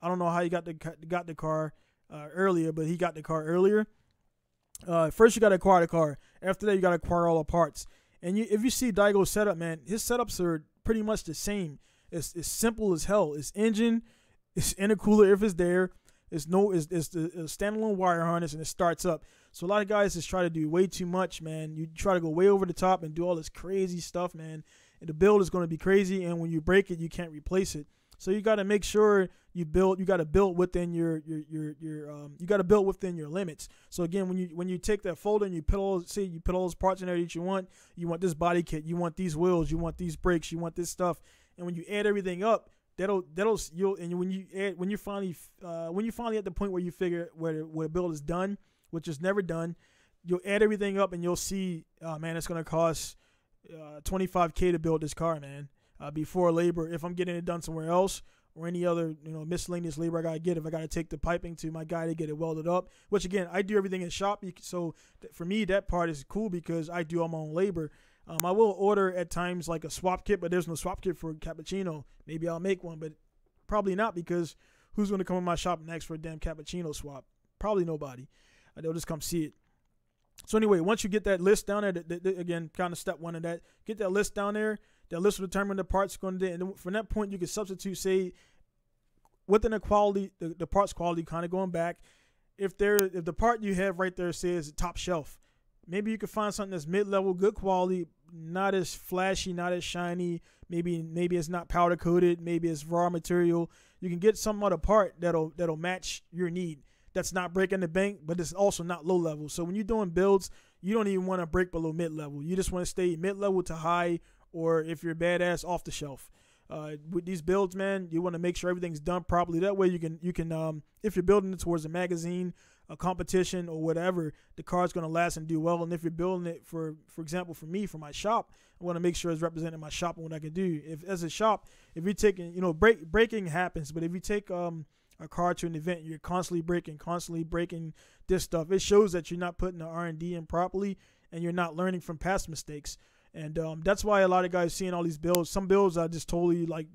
I don't know how he got the car earlier, but he got the car earlier. First, you got to acquire the car. After that, you got to acquire all the parts. And if you see Daigo's setup, man, his setups are pretty much the same. It's simple as hell. It's engine, it's intercooler if it's there. It's the standalone wire harness, and it starts up. So a lot of guys just try to do way too much, man. You try to go way over the top and do all this crazy stuff, man. And the build is going to be crazy, and when you break it, you can't replace it. So you got to make sure you got to build within your you got to build within your limits. So again, when you take that folder and you put all those parts in there that you want this body kit, you want these wheels, you want these brakes, you want this stuff, and when you add everything up, when you're finally at the point where you figure where the build is done, which is never done, you'll add everything up and you'll see, man, it's going to cost $25K to build this car, man. Before labor, if I'm getting it done somewhere else, or any other miscellaneous labor I gotta get, if I gotta take the piping to my guy to get it welded up, which again I do everything in shop. So for me that part is cool because I do all my own labor. I will order at times like a swap kit, but there's no swap kit for cappuccino. Maybe I'll make one, but probably not, because who's gonna come in my shop next for a damn cappuccino swap? Probably nobody. They'll just come see it. So anyway, once you get that list down there, again, kind of step one of that, get that list down there. That list will determine the parts going to, and from that point you can substitute, say, within the quality, the parts quality, kind of going back. If the part you have right there says top shelf, maybe you can find something that's mid-level, good quality, not as flashy, not as shiny. Maybe it's not powder coated. Maybe it's raw material. You can get some other part that'll match your need. That's not breaking the bank, but it's also not low level. So when you're doing builds, you don't even want to break below mid-level. You just want to stay mid-level to high, or if you're badass, off the shelf. With these builds, man, you want to make sure everything's done properly. That way you can if you're building it towards a magazine, a competition, or whatever, the car's going to last and do well. And if you're building it for example, for me, for my shop, I want to make sure it's representing my shop and what I can do. If as a shop, if you're taking, breaking happens, but if you take a car to an event, you're constantly breaking this stuff. It shows that you're not putting the R&D in properly, and you're not learning from past mistakes. And that's why a lot of guys seeing all these builds. Some builds are just totally like,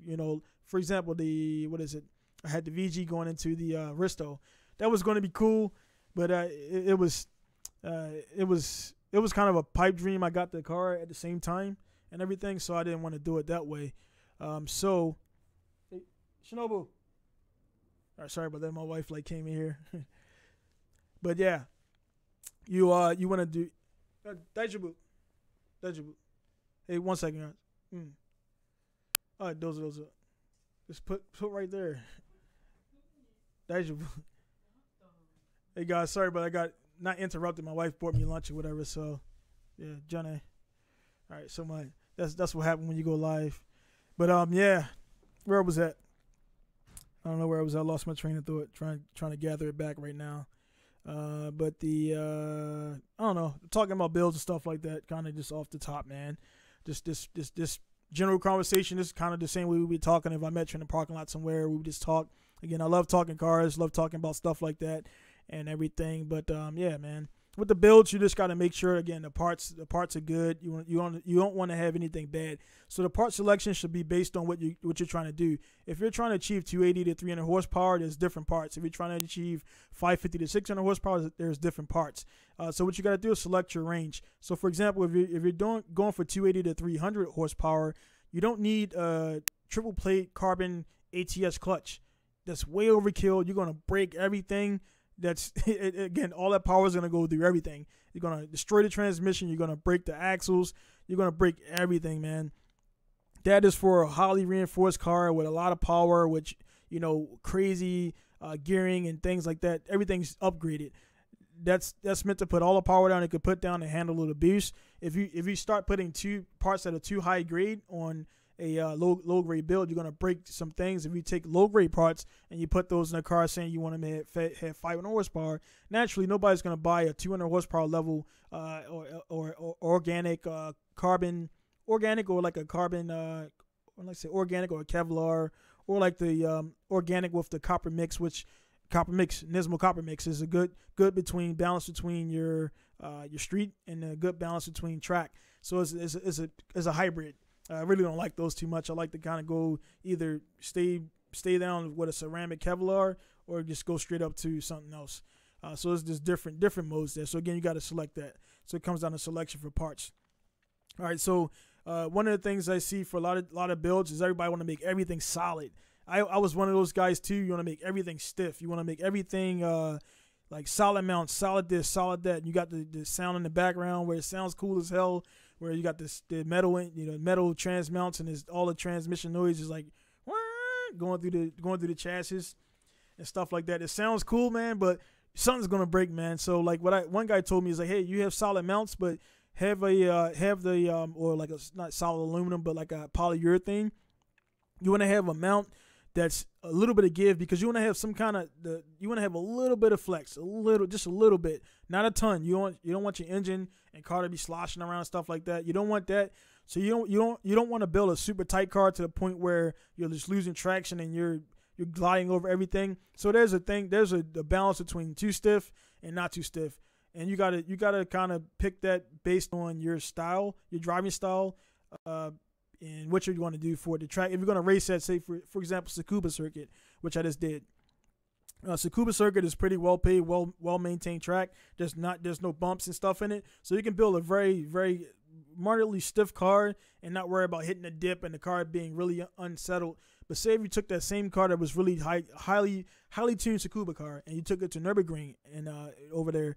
for example, I had the VG going into the Risto. That was going to be cool, but it was kind of a pipe dream. I got the car at the same time and everything, so I didn't want to do it that way. So, hey, Shinobu. All right, sorry about that. My wife came in here. But yeah, you want to do Daijibu. Hey, 1 second, guys. All right, those are. Just put right there. Daijibu. Hey guys, sorry, but I got not interrupted. My wife bought me lunch or whatever. So, yeah, Johnny. All right, so that's what happened when you go live. But yeah, where I was at. I don't know where I was at. I lost my train of thought. Trying to gather it back right now. But the I don't know, talking about builds and stuff like that, kind of just off the top, man. Just this general conversation is kind of the same way we would be talking if I met you in the parking lot somewhere. We would just talk. Again, I love talking cars, love talking about stuff like that and everything. But yeah, man. With the builds, you just got to make sure, again, the parts are good. You don't want to have anything bad. So the part selection should be based on what you're trying to do. If you're trying to achieve 280 to 300 horsepower, there's different parts. If you're trying to achieve 550 to 600 horsepower, there's different parts. So what you got to do is select your range. So for example, if you're going for 280 to 300 horsepower, you don't need a triple plate carbon ATS clutch. That's way overkill. You're gonna break everything. That's again, all that power is going to go through everything. You're going to destroy the transmission. You're going to break the axles. You're going to break everything, man. That is for a highly reinforced car with a lot of power, which, crazy gearing and things like that. Everything's upgraded. That's meant to put all the power down it could put down and handle the abuse. If you start putting two parts that are too high grade on a low grade build, you're gonna break some things. If you take low grade parts and you put those in a car saying you want them to have 500 horsepower, naturally nobody's gonna buy a 200 horsepower level or organic carbon, organic or like a carbon, let's say organic or a Kevlar, or like the organic with the copper mix, which Nismo copper mix is a good balance between your street and a good balance between track. So it's a hybrid. I really don't like those too much. I like to kind of go either stay down with a ceramic Kevlar or just go straight up to something else. So it's just different modes there. So again, you got to select that. So it comes down to selection for parts. All right. So one of the things I see for a lot of builds is everybody want to make everything solid. I was one of those guys too. You want to make everything stiff. You want to make everything like solid mount, solid this, solid that. And you got the sound in the background where it sounds cool as hell, where you got the metal trans mounts and all the transmission noise is like going through the chassis and stuff like that. It sounds cool, man, but something's gonna break, man. So like one guy told me is like, hey, you have solid mounts, but have the or like a not solid aluminum, but like a polyurethane. You want to have a mount that's a little bit of give, because you want to have some kind of you want to have a little bit of flex, just a little bit, not a ton. You don't want your engine and car to be sloshing around and stuff like that. You don't want that. So you don't want to build a super tight car to the point where you're just losing traction and you're gliding over everything. So there's a balance between too stiff and not too stiff, and you gotta kind of pick that based on your style, your driving style. And what you're going to do for the track. If you're going to race at, say, for example, Tsukuba Circuit, which I just did. Tsukuba Circuit is pretty well paved, well maintained track. There's no bumps and stuff in it, so you can build a very, very moderately stiff car and not worry about hitting a dip and the car being really unsettled. But say if you took that same car that was really highly tuned Tsukuba car and you took it to Nürburgring and over there,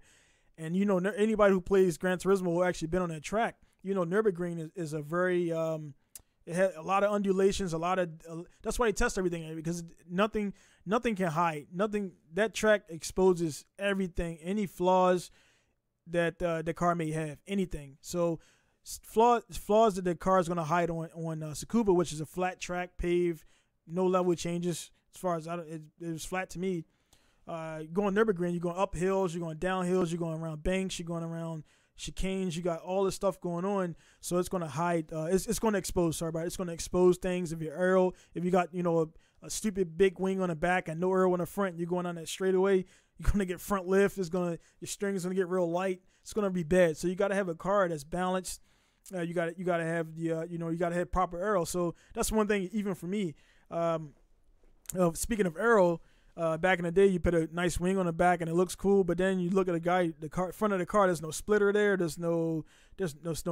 and anybody who plays Gran Turismo who actually been on that track, Nürburgring is a very it had a lot of undulations, that's why they test everything, because nothing can hide. That track exposes everything, any flaws that the car may have, anything. So flaws that the car is going to hide on Tsukuba, which is a flat track, paved, no level changes. As far as it was flat to me. Going Nürburgring, you're going up hills, you're going down hills, you're going around banks, you're going around chicanes, you got all this stuff going on, so it's going to hide, it's going to expose, it's going to expose things. If you got a stupid big wing on the back and no aero on the front, you're going on that straightaway, you're going to get front lift, your string is going to get real light, it's going to be bad. So you got to have a car that's balanced. You got to have you got to have proper aero. So that's one thing even for me. Speaking of aero, back in the day, you put a nice wing on the back and it looks cool, but then you look at the front of the car, there's no splitter there, there's no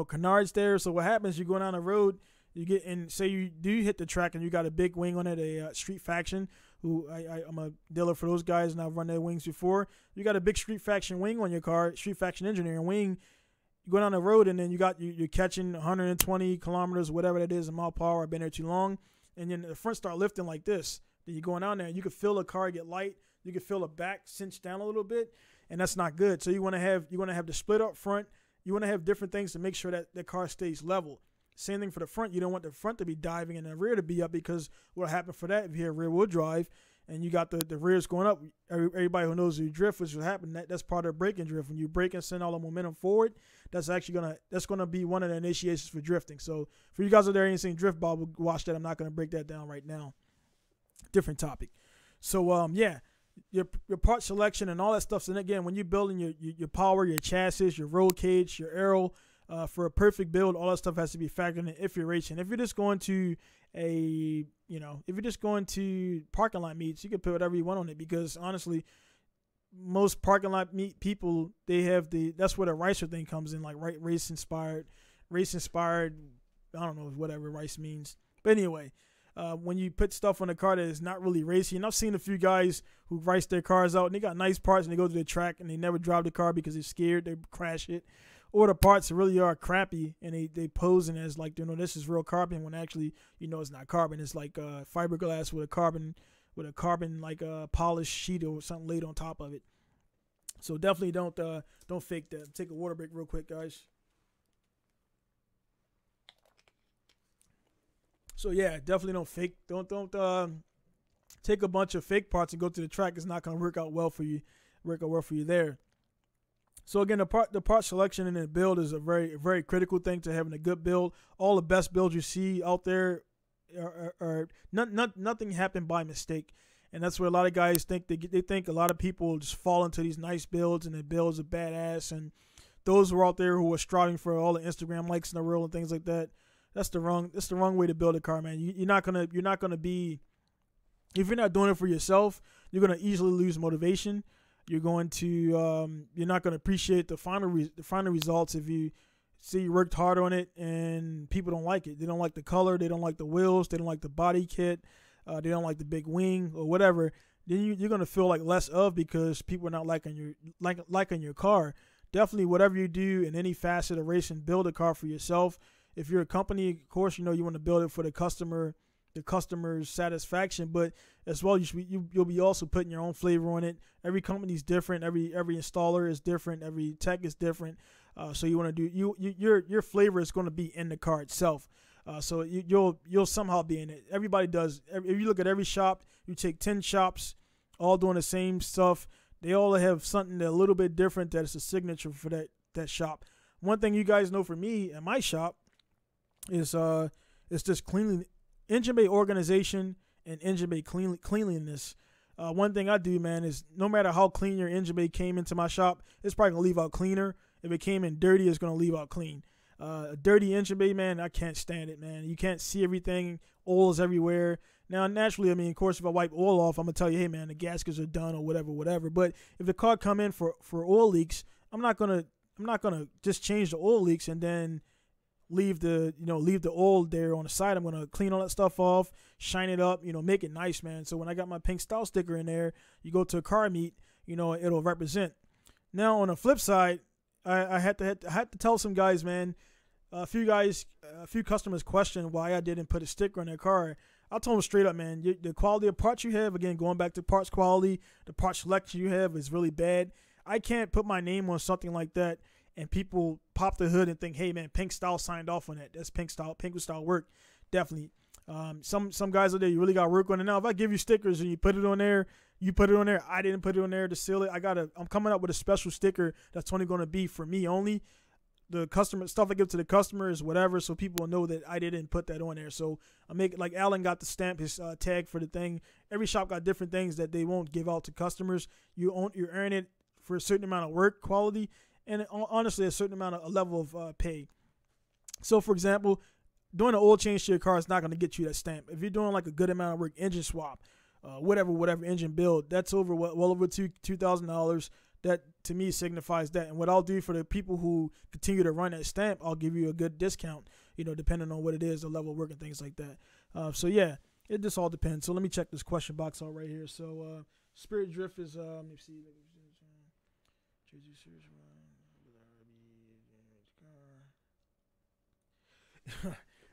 canards there. So what happens, you go down the road, you get in, say you do hit the track and you got a big wing on it, a Street Faction, who I'm a dealer for those guys and I've run their wings before. You got a big Street Faction wing on your car, Street Faction engineering wing. You go down the road and then you're catching 120 kilometers, whatever that is, in mile per hour. I've been there too long, and then the front start lifting like this. Then you're going down there and you can feel the car get light. You can feel the back cinch down a little bit, and that's not good. So you want to have the split up front. You want to have different things to make sure that the car stays level. Same thing for the front. You don't want the front to be diving and the rear to be up, because what'll happen for that if you have rear wheel drive and you got the rears going up. Everybody who knows you drift, which will happen, that's part of braking drift. When you brake and send all the momentum forward, that's gonna be one of the initiations for drifting. So for you guys out there ain't seen drift, Bob, watch that. I'm not gonna break that down right now. Different topic. So yeah, your part selection and all that stuff. And again, when you're building your power, your chassis, your roll cage, your aero, for a perfect build, all that stuff has to be factored in if you're racing. If you're just going to if you're just going to parking lot meets, you can put whatever you want on it, because honestly, most parking lot meet people, they have that's where the racer thing comes in, like race inspired. I don't know whatever race means, but anyway, when you put stuff on the car that is not really racing, and I've seen a few guys who race their cars out and they got nice parts and they go to the track and they never drive the car because they're scared they crash it, or the parts really are crappy and they posing as like, this is real carbon, when actually, it's not carbon. It's like fiberglass with a carbon like polished sheet or something laid on top of it. So definitely don't fake that. Take a water break real quick, guys. So yeah, definitely don't fake. Don't take a bunch of fake parts and go to the track. It's not going to work out well for you there. So again, the part selection and the build is a very, very critical thing to having a good build. All the best builds you see out there are nothing happened by mistake, and that's what a lot of guys think. They think a lot of people just fall into these nice builds and the builds are badass. And those who are out there who are striving for all the Instagram likes in the world and things like that, that's the wrong way to build a car, man. You're not gonna be, if you're not doing it for yourself, you're gonna easily lose motivation. You're going to you're not going to appreciate the final results if you see you worked hard on it and people don't like it. They don't like the color, they don't like the wheels, they don't like the body kit, they don't like the big wing or whatever. Then you're going to feel like less of, because people are not liking your car. Definitely, whatever you do in any facet of racing, build a car for yourself. If you're a company, of course, you want to build it for the customer's satisfaction, but as well, you'll be also putting your own flavor on it. Every company's different. Every installer is different. Every tech is different. So you want to do your flavor is going to be in the car itself. So you'll somehow be in it. Everybody does. If you look at every shop, you take 10 shops, all doing the same stuff. They all have something that a little bit different that is a signature for that shop. One thing you guys know for me at my shop is it's just engine bay organization and engine bay cleanliness. One thing I do, man, is no matter how clean your engine bay came into my shop, it's probably going to leave out cleaner. If it came in dirty, it's going to leave out clean. A dirty engine bay, man, I can't stand it, man. You can't see everything. Oil is everywhere. Now, naturally, of course, if I wipe oil off, I'm going to tell you, hey, man, the gaskets are done or whatever. But if the car come in for oil leaks, I'm not going to just change the oil leaks and then leave the oil there on the side. I'm going to clean all that stuff off, shine it up, make it nice, man. So when I got my pink style sticker in there, you go to a car meet, it'll represent. Now on the flip side, I had to tell some guys, man, a few customers questioned why I didn't put a sticker on their car. I told them straight up, man, the quality of parts you have, again, going back to parts quality, the part selection you have is really bad. I can't put my name on something like that and people pop the hood and think, hey, man, Pink Style signed off on that. That's Pinku Style work. Definitely. Some guys out there, you really got to work on it. Now, if I give you stickers and you put it on there, I didn't put it on there to seal it. I'm coming up with a special sticker that's only going to be for me only. The customer stuff I give to the customer is whatever, so people will know that I didn't put that on there. So I make it like Alan got the stamp, his tag for the thing. Every shop got different things that they won't give out to customers. You earn it for a certain amount of work quality, and honestly, a certain amount of a level of pay. So, for example, doing an oil change to your car is not going to get you that stamp. If you're doing like a good amount of work, engine swap, whatever engine build, that's over well over $2,000. That to me signifies that. And what I'll do for the people who continue to run that stamp, I'll give you a good discount, depending on what it is, the level of work and things like that. So yeah, it just all depends. So let me check this question box out right here. So Spirit Drift is let me see.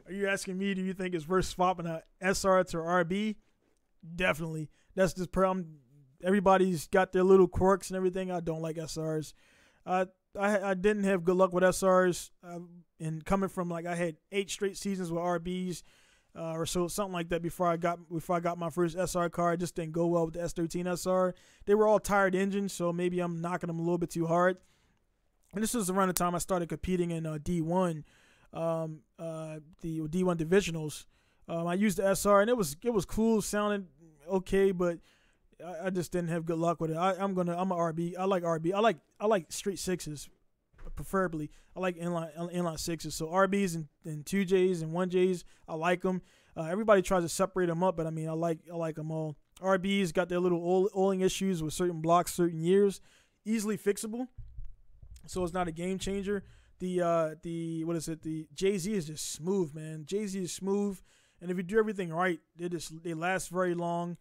Are you asking me, do you think it's worth swapping a SR to RB? Definitely. That's just everybody's got their little quirks and everything. I don't like SRs. I didn't have good luck with SRs. And coming from I had 8 straight seasons with RBs. or so, something like that. Before I got my first SR car, it just didn't go well with the S13 SR. They were all tired engines, so maybe I'm knocking them a little bit too hard. And this was around the time I started competing in D1, the D1 divisionals. I used the SR, and it was cool, sounded okay, but I just didn't have good luck with it. I'm a RB. I like RB. I like straight sixes, preferably. I like inline sixes. So RBs and 2Js and 1Js, I like them. Everybody tries to separate them up, but I mean, I like them all. RBs got their little oiling issues with certain blocks, certain years, easily fixable. So it's not a game changer. The JZ is just smooth, man. JZ is smooth, and if you do everything right, they last very long.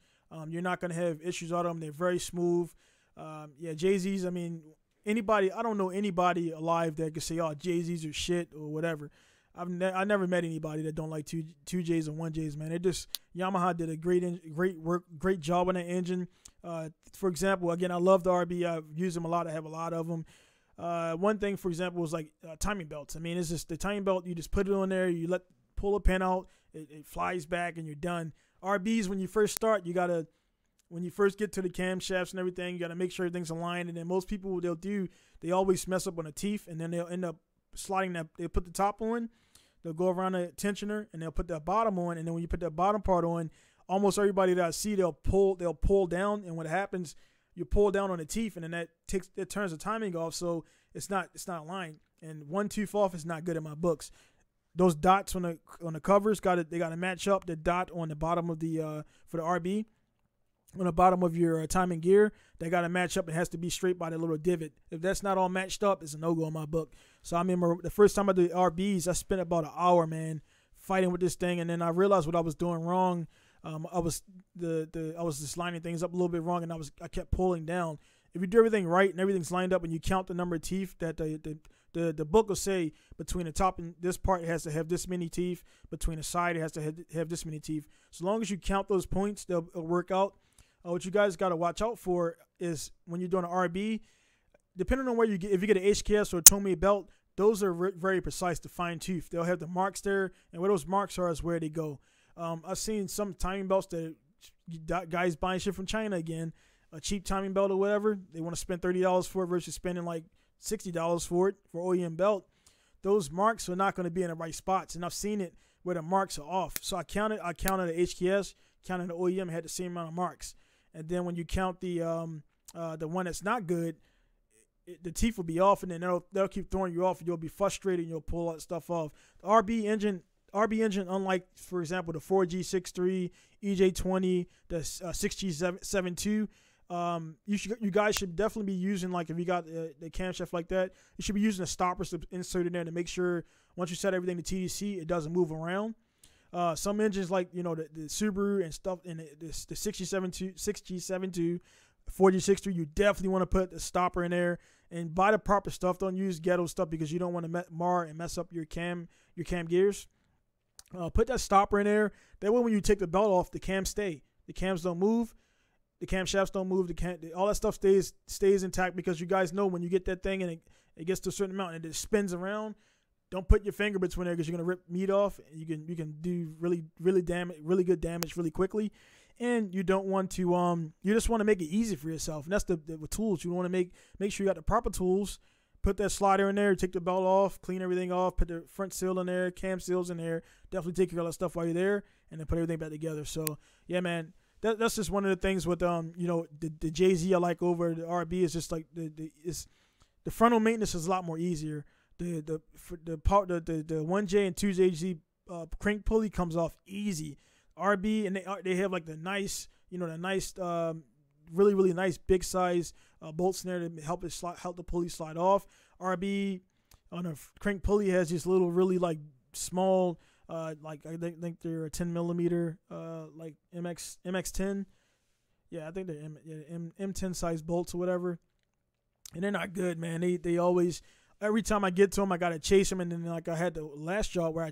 You're not gonna have issues on them. They're very smooth. JZs. I mean, I don't know anybody alive that could say, "Oh, JZs are shit" or whatever. I never met anybody that don't like 2Js and 1Js, man. Yamaha did a great job on that engine. For example, again, I love the RB. I've used them a lot. I have a lot of them. One thing, for example, was like timing belts. I mean, it's just the timing belt. You just put it on there. You pull a pin out. It flies back, and you're done. RBs, when you first start, when you first get to the camshafts and everything, you got to make sure everything's aligned. And then most people, they always mess up on the teeth, and then they'll end up sliding that. They put the top on, they'll go around the tensioner, and they'll put that bottom on. And then when you put that bottom part on, almost everybody that I see, they'll pull down. And what happens, you pull down on the teeth, and then that turns the timing off, so it's not aligned. And one tooth off is not good in my books. Those dots on the covers they got to match up. The dot on the bottom of the for the RB, on the bottom of your timing gear, they got to match up. It has to be straight by the little divot. If that's not all matched up, it's a no-go in my book. So I remember the first time I did RBs, I spent about an hour, man, fighting with this thing, and then I realized what I was doing wrong. I was just lining things up a little bit wrong, and I kept pulling down. If you do everything right and everything's lined up, and you count the number of teeth that the book will say between the top and this part, it has to have this many teeth. Between the side, it has to have this many teeth. So long as you count those points, they'll work out. What you guys got to watch out for is when you're doing an RB, depending on where you get, if you get an HKS or a Tomy belt, those are very precise to fine tooth. They'll have the marks there, and where those marks are is where they go. I've seen some timing belts that guys buying shit from China again, a cheap timing belt or whatever. They want to spend $30 for it versus spending like $60 for it for OEM belt. Those marks are not going to be in the right spots, and I've seen it where the marks are off. So I counted the HKS, counted the OEM, had the same amount of marks. And then when you count the one that's not good, the teeth will be off, and then they'll keep throwing you off, and you'll be frustrated, and you'll pull that stuff off. The RB engine, unlike, for example, the 4G63, EJ20, the 6G72, you guys should definitely be using, like, if you got the camshaft like that, you should be using the stoppers to insert in there to make sure once you set everything to TDC, it doesn't move around. Some engines, like, the Subaru and stuff, and the 6G72, 4G63, you definitely want to put the stopper in there and buy the proper stuff. Don't use ghetto stuff because you don't want to mar and mess up your cam gears. Put that stopper in there. That way when you take the belt off, the cams stay. The cams don't move. The camshafts don't move. All that stuff stays intact, because you guys know when you get that thing and it gets to a certain amount and it spins around, don't put your finger between there, because you're gonna rip meat off. You can do really good damage really quickly, and you don't want to you just want to make it easy for yourself. And that's the tools you want to make sure you got the proper tools. Put that slider in there, take the belt off, clean everything off, put the front seal in there, cam seals in there. Definitely take care of that stuff while you're there, and then put everything back together. So yeah, man, that's just one of the things with the JZ I like over the RB is just like the frontal maintenance is a lot more easier. The 1J and 2J crank pulley comes off easy. RB, and they have like the nice really nice big size bolts in there to help the pulley slide off. RB on a crank pulley has this little really like small like I think they're a 10 millimeter like MX10. Yeah, I think they're M10 size bolts or whatever, and they're not good, man. They always, every time I get to them, I gotta chase them, and then like I had the last job where